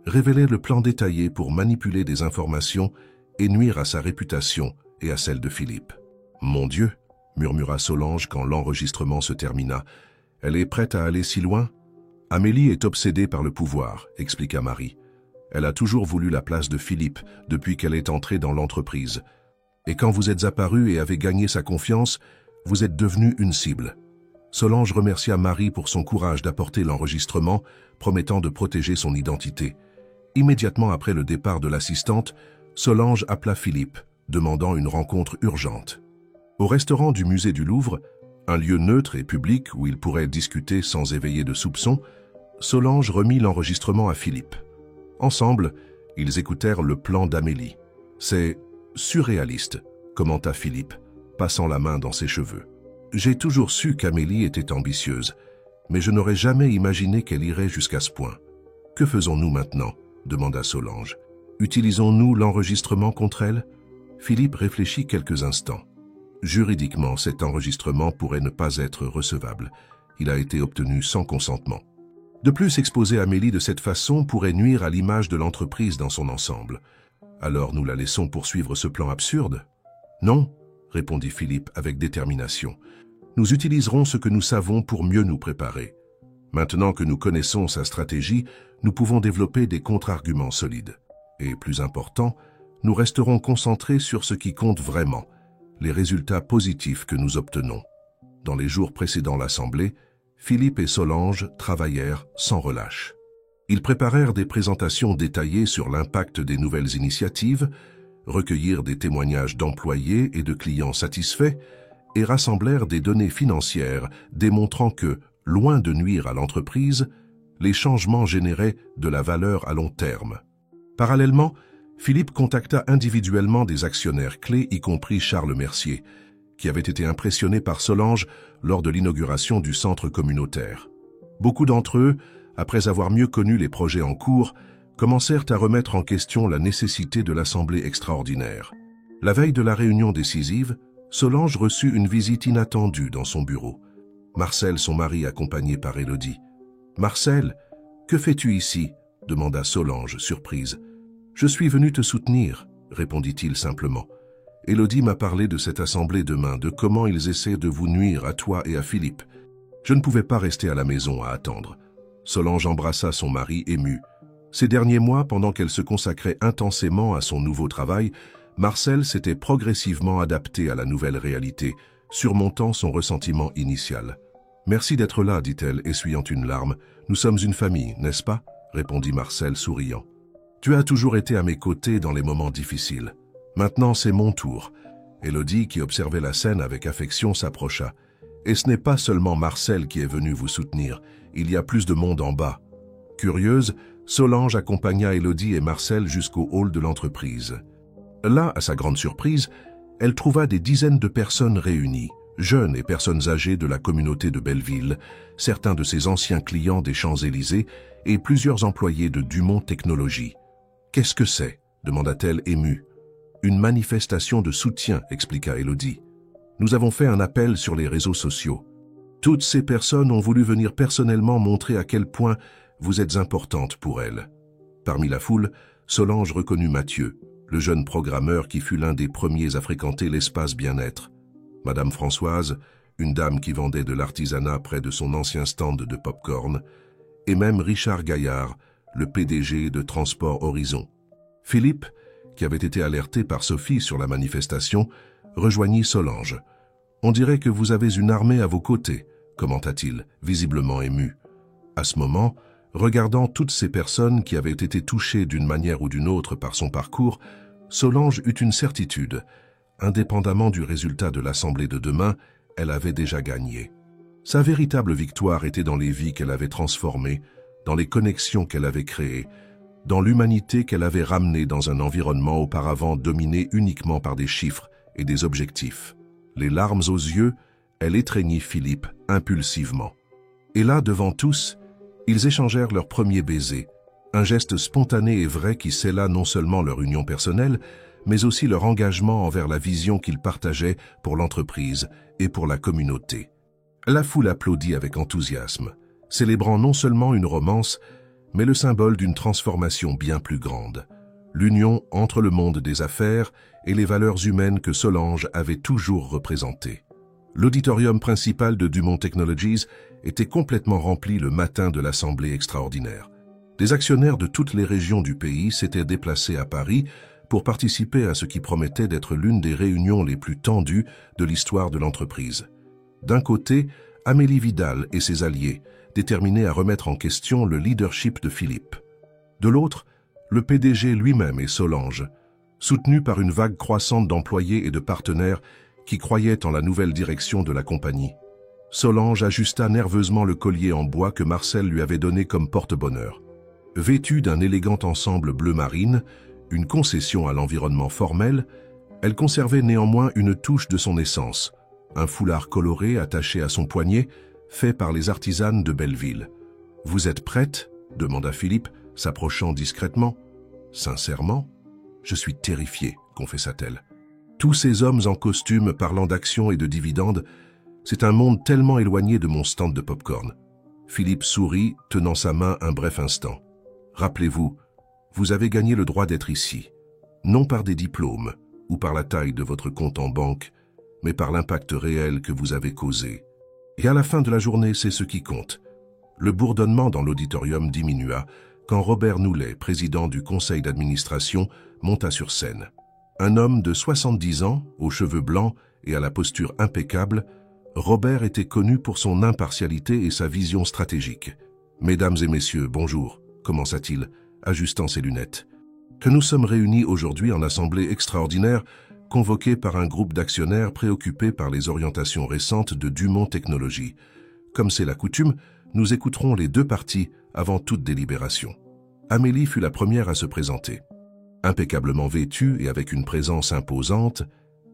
révélaient le plan détaillé pour manipuler des informations et nuire à sa réputation et à celle de Philippe. « Mon Dieu !» murmura Solange quand l'enregistrement se termina. « Elle est prête à aller si loin ? » « Amélie est obsédée par le pouvoir, » expliqua Marie. « Elle a toujours voulu la place de Philippe depuis qu'elle est entrée dans l'entreprise. Et quand vous êtes apparu et avez gagné sa confiance, vous êtes devenu une cible. Solange remercia Marie pour son courage d'apporter l'enregistrement, promettant de protéger son identité. Immédiatement après le départ de l'assistante, Solange appela Philippe, demandant une rencontre urgente. Au restaurant du musée du Louvre, un lieu neutre et public où ils pourraient discuter sans éveiller de soupçons, Solange remit l'enregistrement à Philippe. Ensemble, ils écoutèrent le plan d'Amélie. « C'est surréaliste », commenta Philippe, passant la main dans ses cheveux. « J'ai toujours su qu'Amélie était ambitieuse, mais je n'aurais jamais imaginé qu'elle irait jusqu'à ce point. Que faisons-nous maintenant ?» demanda Solange. « Utilisons-nous l'enregistrement contre elle ?» Philippe réfléchit quelques instants. Juridiquement, cet enregistrement pourrait ne pas être recevable. Il a été obtenu sans consentement. De plus, exposer Amélie de cette façon pourrait nuire à l'image de l'entreprise dans son ensemble. Alors nous la laissons poursuivre ce plan absurde ? Non, répondit Philippe avec détermination. Nous utiliserons ce que nous savons pour mieux nous préparer. Maintenant que nous connaissons sa stratégie, nous pouvons développer des contre-arguments solides. Et plus important, nous resterons concentrés sur ce qui compte vraiment, les résultats positifs que nous obtenons. Dans les jours précédant l'Assemblée, Philippe et Solange travaillèrent sans relâche. Ils préparèrent des présentations détaillées sur l'impact des nouvelles initiatives, recueillirent des témoignages d'employés et de clients satisfaits et rassemblèrent des données financières démontrant que, loin de nuire à l'entreprise, les changements généraient de la valeur à long terme. Parallèlement, Philippe contacta individuellement des actionnaires clés, y compris Charles Mercier, qui avait été impressionné par Solange lors de l'inauguration du centre communautaire. Beaucoup d'entre eux, après avoir mieux connu les projets en cours, commencèrent à remettre en question la nécessité de l'assemblée extraordinaire. La veille de la réunion décisive, Solange reçut une visite inattendue dans son bureau. Marcel, son mari, accompagné par Élodie. « Marcel, que fais-tu ici ?» demanda Solange, surprise. « Je suis venu te soutenir », répondit-il simplement. « Élodie m'a parlé de cette assemblée demain, de comment ils essaient de vous nuire à toi et à Philippe. Je ne pouvais pas rester à la maison à attendre. » Solange embrassa son mari ému. Ces derniers mois, pendant qu'elle se consacrait intensément à son nouveau travail, Marcel s'était progressivement adapté à la nouvelle réalité, surmontant son ressentiment initial. « Merci d'être là, dit-elle, essuyant une larme. Nous sommes une famille, n'est-ce pas ?» répondit Marcel, souriant. « Tu as toujours été à mes côtés dans les moments difficiles. Maintenant, c'est mon tour. » Élodie, qui observait la scène avec affection, s'approcha. « Et ce n'est pas seulement Marcel qui est venu vous soutenir. Il y a plus de monde en bas. » Curieuse, Solange accompagna Élodie et Marcel jusqu'au hall de l'entreprise. Là, à sa grande surprise, elle trouva des dizaines de personnes réunies, jeunes et personnes âgées de la communauté de Belleville, certains de ses anciens clients des Champs-Élysées et plusieurs employés de Dumont Technologies. « Qu'est-ce que c'est ?» demanda-t-elle émue. « Une manifestation de soutien, expliqua Élodie. Nous avons fait un appel sur les réseaux sociaux. Toutes ces personnes ont voulu venir personnellement montrer à quel point vous êtes importante pour elles. » Parmi la foule, Solange reconnut Mathieu, le jeune programmeur qui fut l'un des premiers à fréquenter l'espace bien-être. Madame Françoise, une dame qui vendait de l'artisanat près de son ancien stand de pop-corn, et même Richard Gaillard, le PDG de Transport Horizon. Philippe, qui avait été alerté par Sophie sur la manifestation, rejoignit Solange. « On dirait que vous avez une armée à vos côtés », commenta-t-il, visiblement ému. À ce moment, regardant toutes ces personnes qui avaient été touchées d'une manière ou d'une autre par son parcours, Solange eut une certitude. Indépendamment du résultat de l'Assemblée de demain, elle avait déjà gagné. Sa véritable victoire était dans les vies qu'elle avait transformées, dans les connexions qu'elle avait créées, dans l'humanité qu'elle avait ramenée dans un environnement auparavant dominé uniquement par des chiffres et des objectifs. Les larmes aux yeux, elle étreignit Philippe impulsivement. Et là, devant tous, ils échangèrent leur premier baiser, un geste spontané et vrai qui scella non seulement leur union personnelle, mais aussi leur engagement envers la vision qu'ils partageaient pour l'entreprise et pour la communauté. La foule applaudit avec enthousiasme, célébrant non seulement une romance, mais le symbole d'une transformation bien plus grande, l'union entre le monde des affaires et les valeurs humaines que Solange avait toujours représentées. L'auditorium principal de Dumont Technologies était complètement rempli le matin de l'Assemblée extraordinaire. Des actionnaires de toutes les régions du pays s'étaient déplacés à Paris pour participer à ce qui promettait d'être l'une des réunions les plus tendues de l'histoire de l'entreprise. D'un côté, Amélie Vidal et ses alliés, déterminés à remettre en question le leadership de Philippe. De l'autre, le PDG lui-même et Solange, soutenus par une vague croissante d'employés et de partenaires qui croyaient en la nouvelle direction de la compagnie. Solange ajusta nerveusement le collier en bois que Marcel lui avait donné comme porte-bonheur. Vêtue d'un élégant ensemble bleu marine, une concession à l'environnement formel, elle conservait néanmoins une touche de son essence, un foulard coloré attaché à son poignet, fait par les artisanes de Belleville. « Vous êtes prête ?» demanda Philippe, s'approchant discrètement. « Sincèrement, je suis terrifié, confessa-t-elle. Tous ces hommes en costume parlant d'actions et de dividendes, c'est un monde tellement éloigné de mon stand de popcorn. » Philippe sourit, tenant sa main un bref instant. « Rappelez-vous, vous avez gagné le droit d'être ici, non par des diplômes ou par la taille de votre compte en banque, mais par l'impact réel que vous avez causé. Et à la fin de la journée, c'est ce qui compte. » Le bourdonnement dans l'auditorium diminua quand Robert Noulet, président du conseil d'administration, monta sur scène. Un homme de 70 ans, aux cheveux blancs et à la posture impeccable, Robert était connu pour son impartialité et sa vision stratégique. « Mesdames et messieurs, bonjour », commença-t-il, ajustant ses lunettes. « Que nous sommes réunis aujourd'hui en assemblée extraordinaire, convoquée par un groupe d'actionnaires préoccupés par les orientations récentes de Dumont Technologies. Comme c'est la coutume, nous écouterons les deux parties avant toute délibération. » Amélie fut la première à se présenter. Impeccablement vêtue et avec une présence imposante,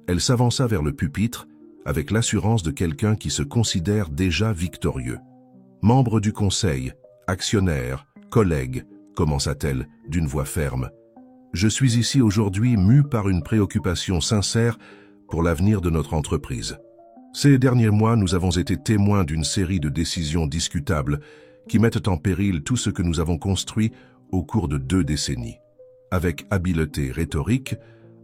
elle s'avança vers le pupitre avec l'assurance de quelqu'un qui se considère déjà victorieux. « Membre du conseil, actionnaire, collègue, commença-t-elle d'une voix ferme. « Je suis ici aujourd'hui mue par une préoccupation sincère pour l'avenir de notre entreprise. Ces derniers mois, nous avons été témoins d'une série de décisions discutables qui mettent en péril tout ce que nous avons construit au cours de 2 décennies. » Avec habileté rhétorique,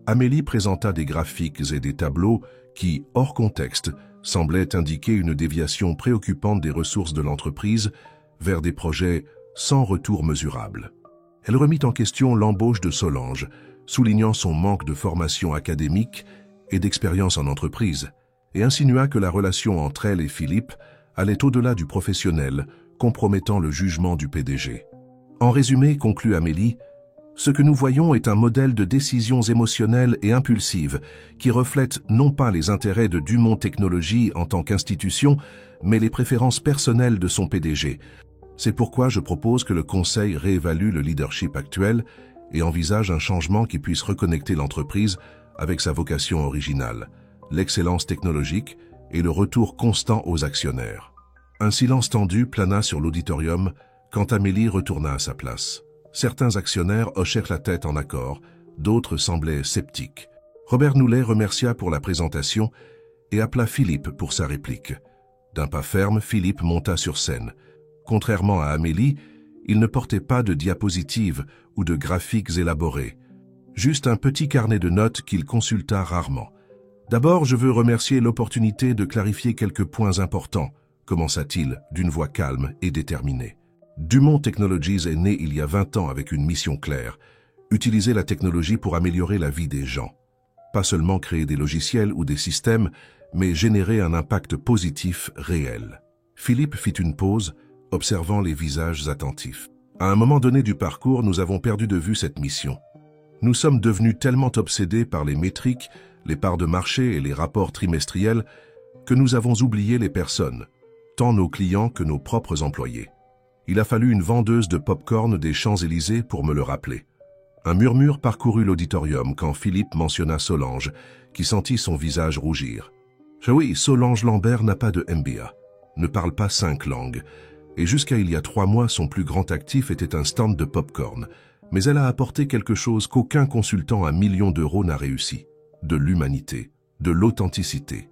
Amélie présenta des graphiques et des tableaux qui, hors contexte, semblaient indiquer une déviation préoccupante des ressources de l'entreprise vers des projets sans retour mesurable. Elle remit en question l'embauche de Solange, soulignant son manque de formation académique et d'expérience en entreprise, et insinua que la relation entre elle et Philippe allait au-delà du professionnel, compromettant le jugement du PDG. En résumé, conclut Amélie, ce que nous voyons est un modèle de décisions émotionnelles et impulsives qui reflète non pas les intérêts de Dumont Technologies en tant qu'institution, mais les préférences personnelles de son PDG. C'est pourquoi je propose que le Conseil réévalue le leadership actuel et envisage un changement qui puisse reconnecter l'entreprise avec sa vocation originale, l'excellence technologique et le retour constant aux actionnaires. Un silence tendu plana sur l'auditorium quand Amélie retourna à sa place. Certains actionnaires hochèrent la tête en accord, d'autres semblaient sceptiques. Robert Noulet remercia pour la présentation et appela Philippe pour sa réplique. D'un pas ferme, Philippe monta sur scène. Contrairement à Amélie, il ne portait pas de diapositives ou de graphiques élaborés. Juste un petit carnet de notes qu'il consulta rarement. « D'abord, je veux remercier l'opportunité de clarifier quelques points importants, » commença-t-il d'une voix calme et déterminée. Dumont Technologies est né il y a 20 ans avec une mission claire, utiliser la technologie pour améliorer la vie des gens. Pas seulement créer des logiciels ou des systèmes, mais générer un impact positif réel. Philippe fit une pause, observant les visages attentifs. À un moment donné du parcours, nous avons perdu de vue cette mission. Nous sommes devenus tellement obsédés par les métriques, les parts de marché et les rapports trimestriels que nous avons oublié les personnes, tant nos clients que nos propres employés. Il a fallu une vendeuse de pop-corn des Champs-Élysées pour me le rappeler. Un murmure parcourut l'auditorium quand Philippe mentionna Solange, qui sentit son visage rougir. Oui, Solange Lambert n'a pas de MBA, ne parle pas 5 langues, et jusqu'à il y a 3 mois, son plus grand actif était un stand de pop-corn. Mais elle a apporté quelque chose qu'aucun consultant à millions d'euros n'a réussi. De l'humanité, de l'authenticité.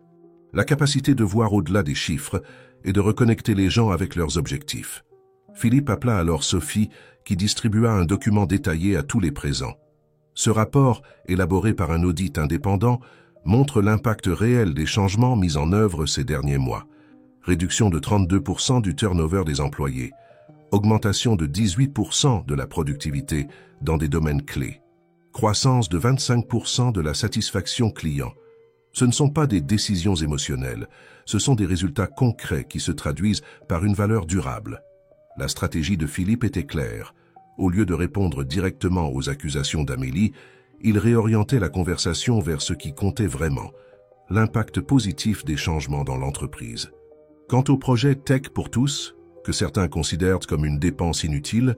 La capacité de voir au-delà des chiffres et de reconnecter les gens avec leurs objectifs. Philippe appela alors Sophie, qui distribua un document détaillé à tous les présents. Ce rapport, élaboré par un audit indépendant, montre l'impact réel des changements mis en œuvre ces derniers mois. Réduction de 32% du turnover des employés, augmentation de 18% de la productivité dans des domaines clés, croissance de 25% de la satisfaction client. Ce ne sont pas des décisions émotionnelles, ce sont des résultats concrets qui se traduisent par une valeur durable. La stratégie de Philippe était claire. Au lieu de répondre directement aux accusations d'Amélie, il réorientait la conversation vers ce qui comptait vraiment, l'impact positif des changements dans l'entreprise. Quant au projet Tech pour tous, que certains considèrent comme une dépense inutile,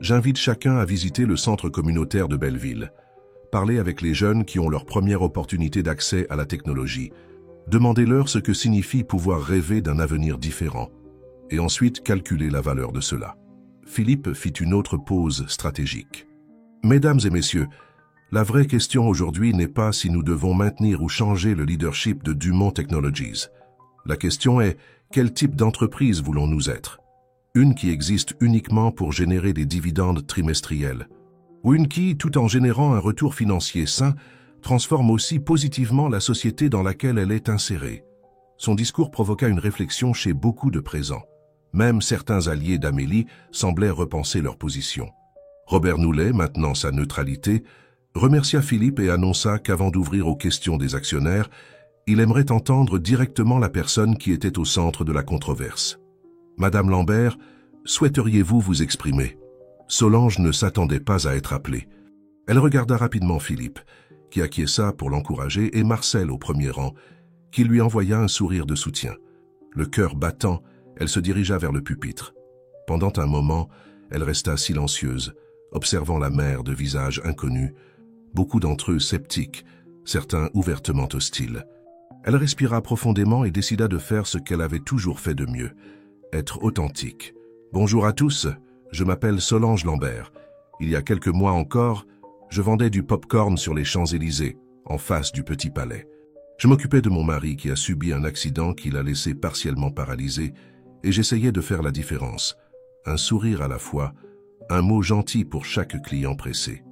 j'invite chacun à visiter le centre communautaire de Belleville, parler avec les jeunes qui ont leur première opportunité d'accès à la technologie, demandez-leur ce que signifie pouvoir rêver d'un avenir différent, et ensuite calculer la valeur de cela. Philippe fit une autre pause stratégique. Mesdames et messieurs, la vraie question aujourd'hui n'est pas si nous devons maintenir ou changer le leadership de Dumont Technologies. La question est, quel type d'entreprise voulons-nous être? Une qui existe uniquement pour générer des dividendes trimestriels, ou une qui, tout en générant un retour financier sain, transforme aussi positivement la société dans laquelle elle est insérée. Son discours provoqua une réflexion chez beaucoup de présents. Même certains alliés d'Amélie semblaient repenser leur position. Robert Noulet, maintenant sa neutralité, remercia Philippe et annonça qu'avant d'ouvrir aux questions des actionnaires, il aimerait entendre directement la personne qui était au centre de la controverse. « Madame Lambert, souhaiteriez-vous vous exprimer ?» Solange ne s'attendait pas à être appelée. Elle regarda rapidement Philippe, qui acquiesça pour l'encourager, et Marcel au premier rang, qui lui envoya un sourire de soutien. Le cœur battant, elle se dirigea vers le pupitre. Pendant un moment, elle resta silencieuse, observant la mer de visages inconnus, beaucoup d'entre eux sceptiques, certains ouvertement hostiles. Elle respira profondément et décida de faire ce qu'elle avait toujours fait de mieux, être authentique. « Bonjour à tous, je m'appelle Solange Lambert. Il y a quelques mois encore, je vendais du pop-corn sur les Champs-Élysées, en face du Petit Palais. Je m'occupais de mon mari qui a subi un accident qui l'a laissé partiellement paralysé, et j'essayais de faire la différence. Un sourire à la fois, un mot gentil pour chaque client pressé. »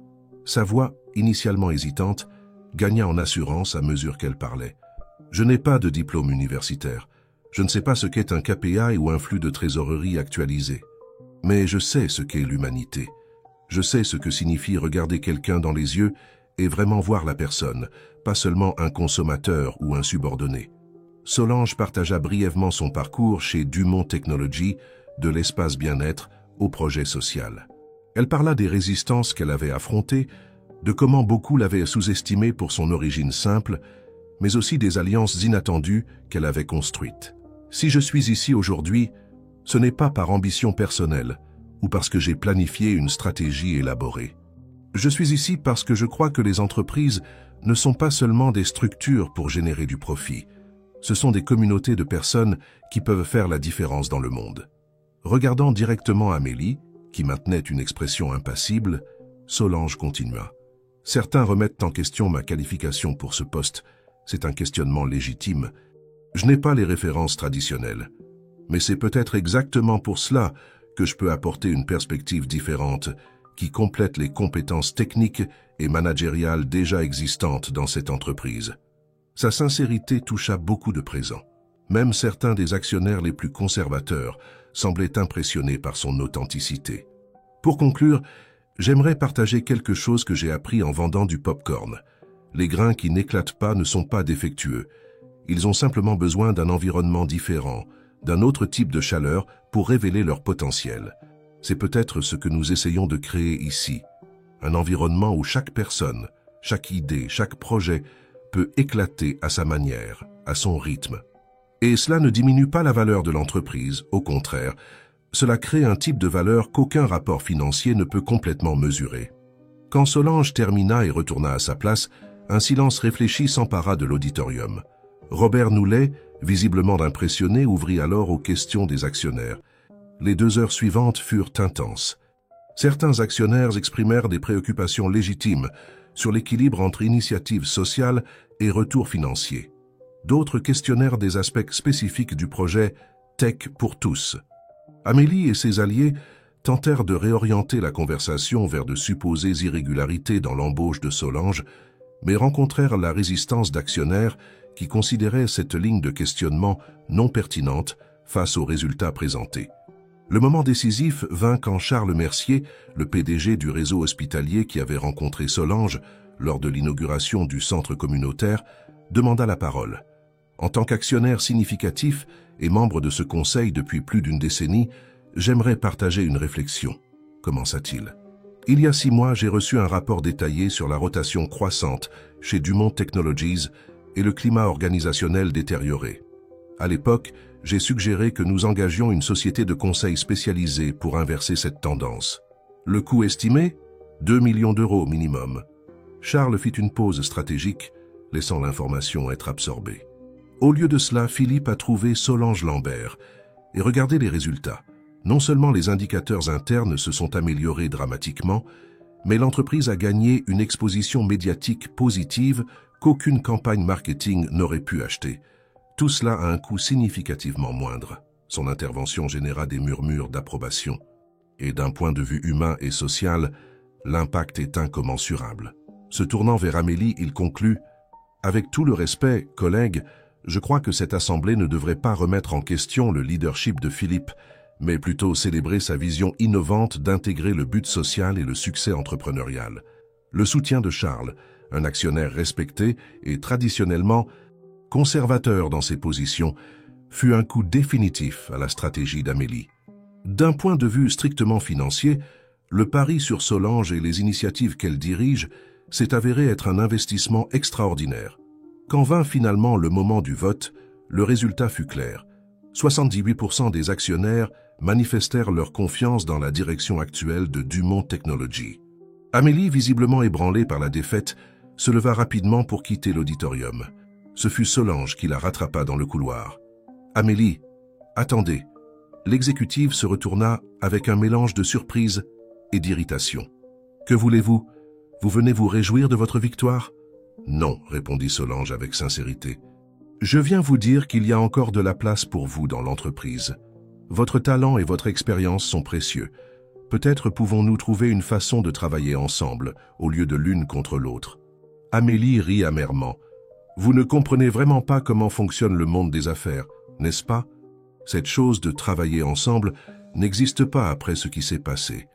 Sa voix, initialement hésitante, gagna en assurance à mesure qu'elle parlait. « Je n'ai pas de diplôme universitaire. Je ne sais pas ce qu'est un KPI ou un flux de trésorerie actualisé. Mais je sais ce qu'est l'humanité. Je sais ce que signifie regarder quelqu'un dans les yeux et vraiment voir la personne, pas seulement un consommateur ou un subordonné. » Solange partagea brièvement son parcours chez Dumont Technologies, de l'espace bien-être au projet social. Elle parla des résistances qu'elle avait affrontées, de comment beaucoup l'avaient sous-estimée pour son origine simple, mais aussi des alliances inattendues qu'elle avait construites. « Si je suis ici aujourd'hui, ce n'est pas par ambition personnelle ou parce que j'ai planifié une stratégie élaborée. Je suis ici parce que je crois que les entreprises ne sont pas seulement des structures pour générer du profit. Ce sont des communautés de personnes qui peuvent faire la différence dans le monde. » Regardant directement Amélie, qui maintenait une expression impassible, Solange continua. « Certains remettent en question ma qualification pour ce poste. C'est un questionnement légitime. Je n'ai pas les références traditionnelles. Mais c'est peut-être exactement pour cela que je peux apporter une perspective différente qui complète les compétences techniques et managériales déjà existantes dans cette entreprise. » Sa sincérité toucha beaucoup de présents. Même certains des actionnaires les plus conservateurs semblaient impressionnés par son authenticité. Pour conclure, j'aimerais partager quelque chose que j'ai appris en vendant du pop-corn. Les grains qui n'éclatent pas ne sont pas défectueux. Ils ont simplement besoin d'un environnement différent, d'un autre type de chaleur pour révéler leur potentiel. C'est peut-être ce que nous essayons de créer ici. Un environnement où chaque personne, chaque idée, chaque projet peut éclater à sa manière, à son rythme. Et cela ne diminue pas la valeur de l'entreprise, au contraire, cela crée un type de valeur qu'aucun rapport financier ne peut complètement mesurer. Quand Solange termina et retourna à sa place, un silence réfléchi s'empara de l'auditorium. Robert Noulet, visiblement impressionné, ouvrit alors aux questions des actionnaires. Les 2 heures suivantes furent intenses. Certains actionnaires exprimèrent des préoccupations légitimes sur l'équilibre entre initiatives sociales et retours financiers. D'autres questionnèrent des aspects spécifiques du projet Tech pour tous. Amélie et ses alliés tentèrent de réorienter la conversation vers de supposées irrégularités dans l'embauche de Solange, mais rencontrèrent la résistance d'actionnaires qui considéraient cette ligne de questionnement non pertinente face aux résultats présentés. Le moment décisif vint quand Charles Mercier, le PDG du réseau hospitalier qui avait rencontré Solange lors de l'inauguration du centre communautaire, demanda la parole. En tant qu'actionnaire significatif et membre de ce conseil depuis plus d'une décennie, j'aimerais partager une réflexion, commença-t-il. Il y a 6 mois, j'ai reçu un rapport détaillé sur la rotation croissante chez Dumont Technologies et le climat organisationnel détérioré. À l'époque, j'ai suggéré que nous engagions une société de conseil spécialisée pour inverser cette tendance. Le coût estimé ? 2 millions d'euros minimum. Charles fit une pause stratégique, laissant l'information être absorbée. Au lieu de cela, Philippe a trouvé Solange Lambert. Et regardez les résultats. Non seulement les indicateurs internes se sont améliorés dramatiquement, mais l'entreprise a gagné une exposition médiatique positive qu'aucune campagne marketing n'aurait pu acheter. Tout cela à un coût significativement moindre. Son intervention généra des murmures d'approbation. Et d'un point de vue humain et social, l'impact est incommensurable. Se tournant vers Amélie, il conclut « Avec tout le respect, collègues, je crois que cette assemblée ne devrait pas remettre en question le leadership de Philippe, mais plutôt célébrer sa vision innovante d'intégrer le but social et le succès entrepreneurial. Le soutien de Charles, un actionnaire respecté et traditionnellement conservateur dans ses positions, fut un coup définitif à la stratégie d'Amélie. D'un point de vue strictement financier, le pari sur Solange et les initiatives qu'elle dirige s'est avéré être un investissement extraordinaire. Quand vint finalement le moment du vote, le résultat fut clair. 78% des actionnaires manifestèrent leur confiance dans la direction actuelle de Dumont Technologies. Amélie, visiblement ébranlée par la défaite, se leva rapidement pour quitter l'auditorium. Ce fut Solange qui la rattrapa dans le couloir. « Amélie, attendez !» L'exécutive se retourna avec un mélange de surprise et d'irritation. « Que voulez-vous? Vous venez vous réjouir de votre victoire ?»« Non, » répondit Solange avec sincérité. « Je viens vous dire qu'il y a encore de la place pour vous dans l'entreprise. Votre talent et votre expérience sont précieux. Peut-être pouvons-nous trouver une façon de travailler ensemble, au lieu de l'une contre l'autre. » Amélie rit amèrement. « Vous ne comprenez vraiment pas comment fonctionne le monde des affaires, n'est-ce pas? Cette chose de travailler ensemble n'existe pas après ce qui s'est passé.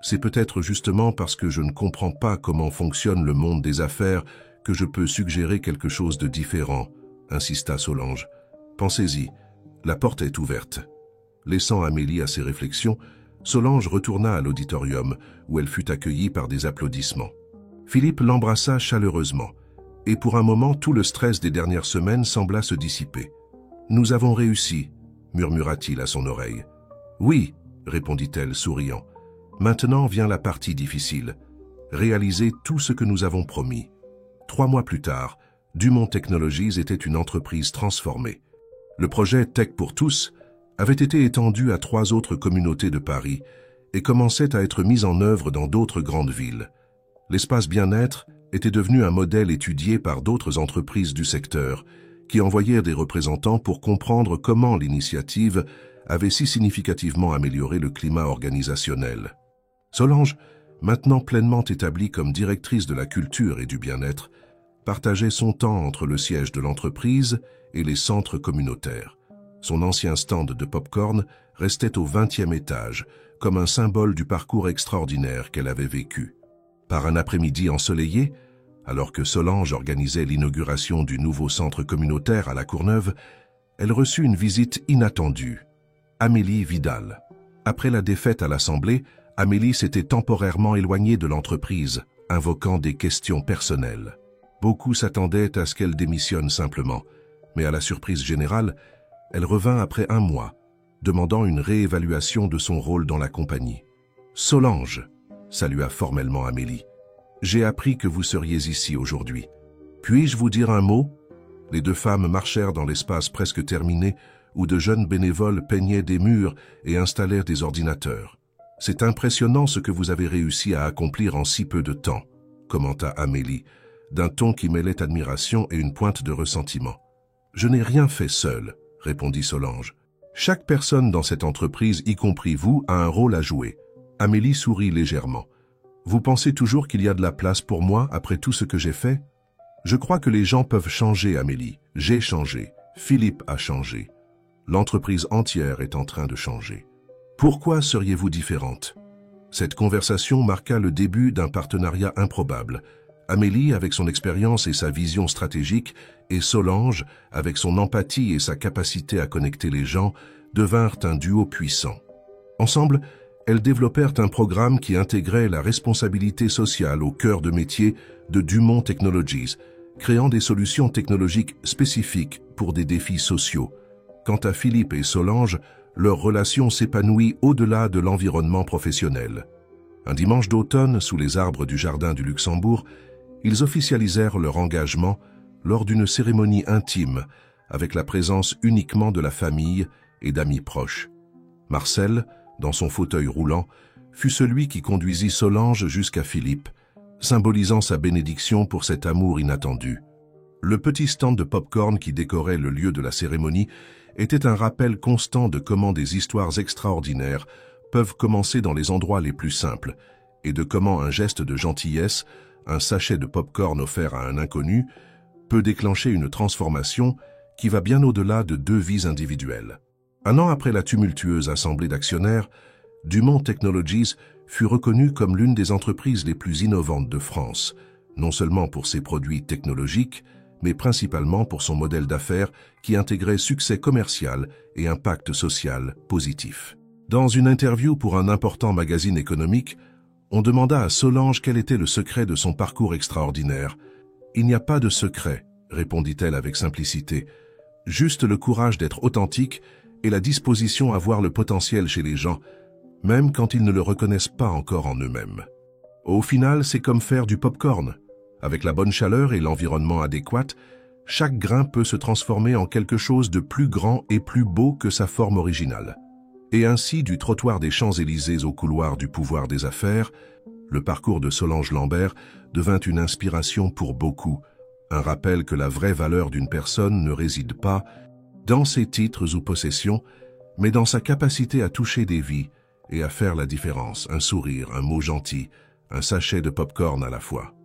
C'est peut-être justement parce que je ne comprends pas comment fonctionne le monde des affaires que je peux suggérer quelque chose de différent, » insista Solange. « Pensez-y, la porte est ouverte. » Laissant Amélie à ses réflexions, Solange retourna à l'auditorium, où elle fut accueillie par des applaudissements. Philippe l'embrassa chaleureusement, et pour un moment tout le stress des dernières semaines sembla se dissiper. « Nous avons réussi », murmura-t-il à son oreille. « Oui », répondit-elle souriant. « Maintenant vient la partie difficile. Réaliser tout ce que nous avons promis. » 3 mois plus tard, Dumont Technologies était une entreprise transformée. Le projet Tech pour tous avait été étendu à 3 autres communautés de Paris et commençait à être mis en œuvre dans d'autres grandes villes. L'espace bien-être était devenu un modèle étudié par d'autres entreprises du secteur qui envoyèrent des représentants pour comprendre comment l'initiative avait si significativement amélioré le climat organisationnel. Solange, maintenant pleinement établie comme directrice de la culture et du bien-être, partageait son temps entre le siège de l'entreprise et les centres communautaires. Son ancien stand de pop-corn restait au 20e étage, comme un symbole du parcours extraordinaire qu'elle avait vécu. Par un après-midi ensoleillé, alors que Solange organisait l'inauguration du nouveau centre communautaire à La Courneuve, elle reçut une visite inattendue. Amélie Vidal. Après la défaite à l'Assemblée, Amélie s'était temporairement éloignée de l'entreprise, invoquant des questions personnelles. Beaucoup s'attendaient à ce qu'elle démissionne simplement, mais à la surprise générale, elle revint après 1 mois, demandant une réévaluation de son rôle dans la compagnie. « Solange », salua formellement Amélie, « j'ai appris que vous seriez ici aujourd'hui. Puis-je vous dire un mot ?» Les 2 femmes marchèrent dans l'espace presque terminé où de jeunes bénévoles peignaient des murs et installèrent des ordinateurs. « C'est impressionnant ce que vous avez réussi à accomplir en si peu de temps », commenta Amélie, d'un ton qui mêlait admiration et une pointe de ressentiment. « Je n'ai rien fait seul », répondit Solange. « Chaque personne dans cette entreprise, y compris vous, a un rôle à jouer. » Amélie sourit légèrement. « Vous pensez toujours qu'il y a de la place pour moi après tout ce que j'ai fait ? Je crois que les gens peuvent changer, Amélie. J'ai changé. Philippe a changé. L'entreprise entière est en train de changer. Pourquoi seriez-vous différente? Cette conversation marqua le début d'un partenariat improbable. Amélie, avec son expérience et sa vision stratégique, et Solange, avec son empathie et sa capacité à connecter les gens, devinrent un duo puissant. Ensemble, elles développèrent un programme qui intégrait la responsabilité sociale au cœur de métier de Dumont Technologies, créant des solutions technologiques spécifiques pour des défis sociaux. Quant à Philippe et Solange, leur relation s'épanouit au-delà de l'environnement professionnel. Un dimanche d'automne, sous les arbres du jardin du Luxembourg, ils officialisèrent leur engagement lors d'une cérémonie intime, avec la présence uniquement de la famille et d'amis proches. Marcel, dans son fauteuil roulant, fut celui qui conduisit Solange jusqu'à Philippe, symbolisant sa bénédiction pour cet amour inattendu. Le petit stand de pop-corn qui décorait le lieu de la cérémonie était un rappel constant de comment des histoires extraordinaires peuvent commencer dans les endroits les plus simples, et de comment un geste de gentillesse, un sachet de pop-corn offert à un inconnu, peut déclencher une transformation qui va bien au-delà de deux vies individuelles. Un an après la tumultueuse assemblée d'actionnaires, Dumont Technologies fut reconnue comme l'une des entreprises les plus innovantes de France, non seulement pour ses produits technologiques, mais principalement pour son modèle d'affaires qui intégrait succès commercial et impact social positif. Dans une interview pour un important magazine économique, on demanda à Solange quel était le secret de son parcours extraordinaire. « Il n'y a pas de secret », répondit-elle avec simplicité, « juste le courage d'être authentique et la disposition à voir le potentiel chez les gens, même quand ils ne le reconnaissent pas encore en eux-mêmes. Au final, c'est comme faire du pop-corn. Avec la bonne chaleur et l'environnement adéquat, chaque grain peut se transformer en quelque chose de plus grand et plus beau que sa forme originale. Et ainsi, du trottoir des Champs-Élysées au couloir du pouvoir des affaires, le parcours de Solange Lambert devint une inspiration pour beaucoup, un rappel que la vraie valeur d'une personne ne réside pas dans ses titres ou possessions, mais dans sa capacité à toucher des vies et à faire la différence, un sourire, un mot gentil, un sachet de pop-corn à la fois.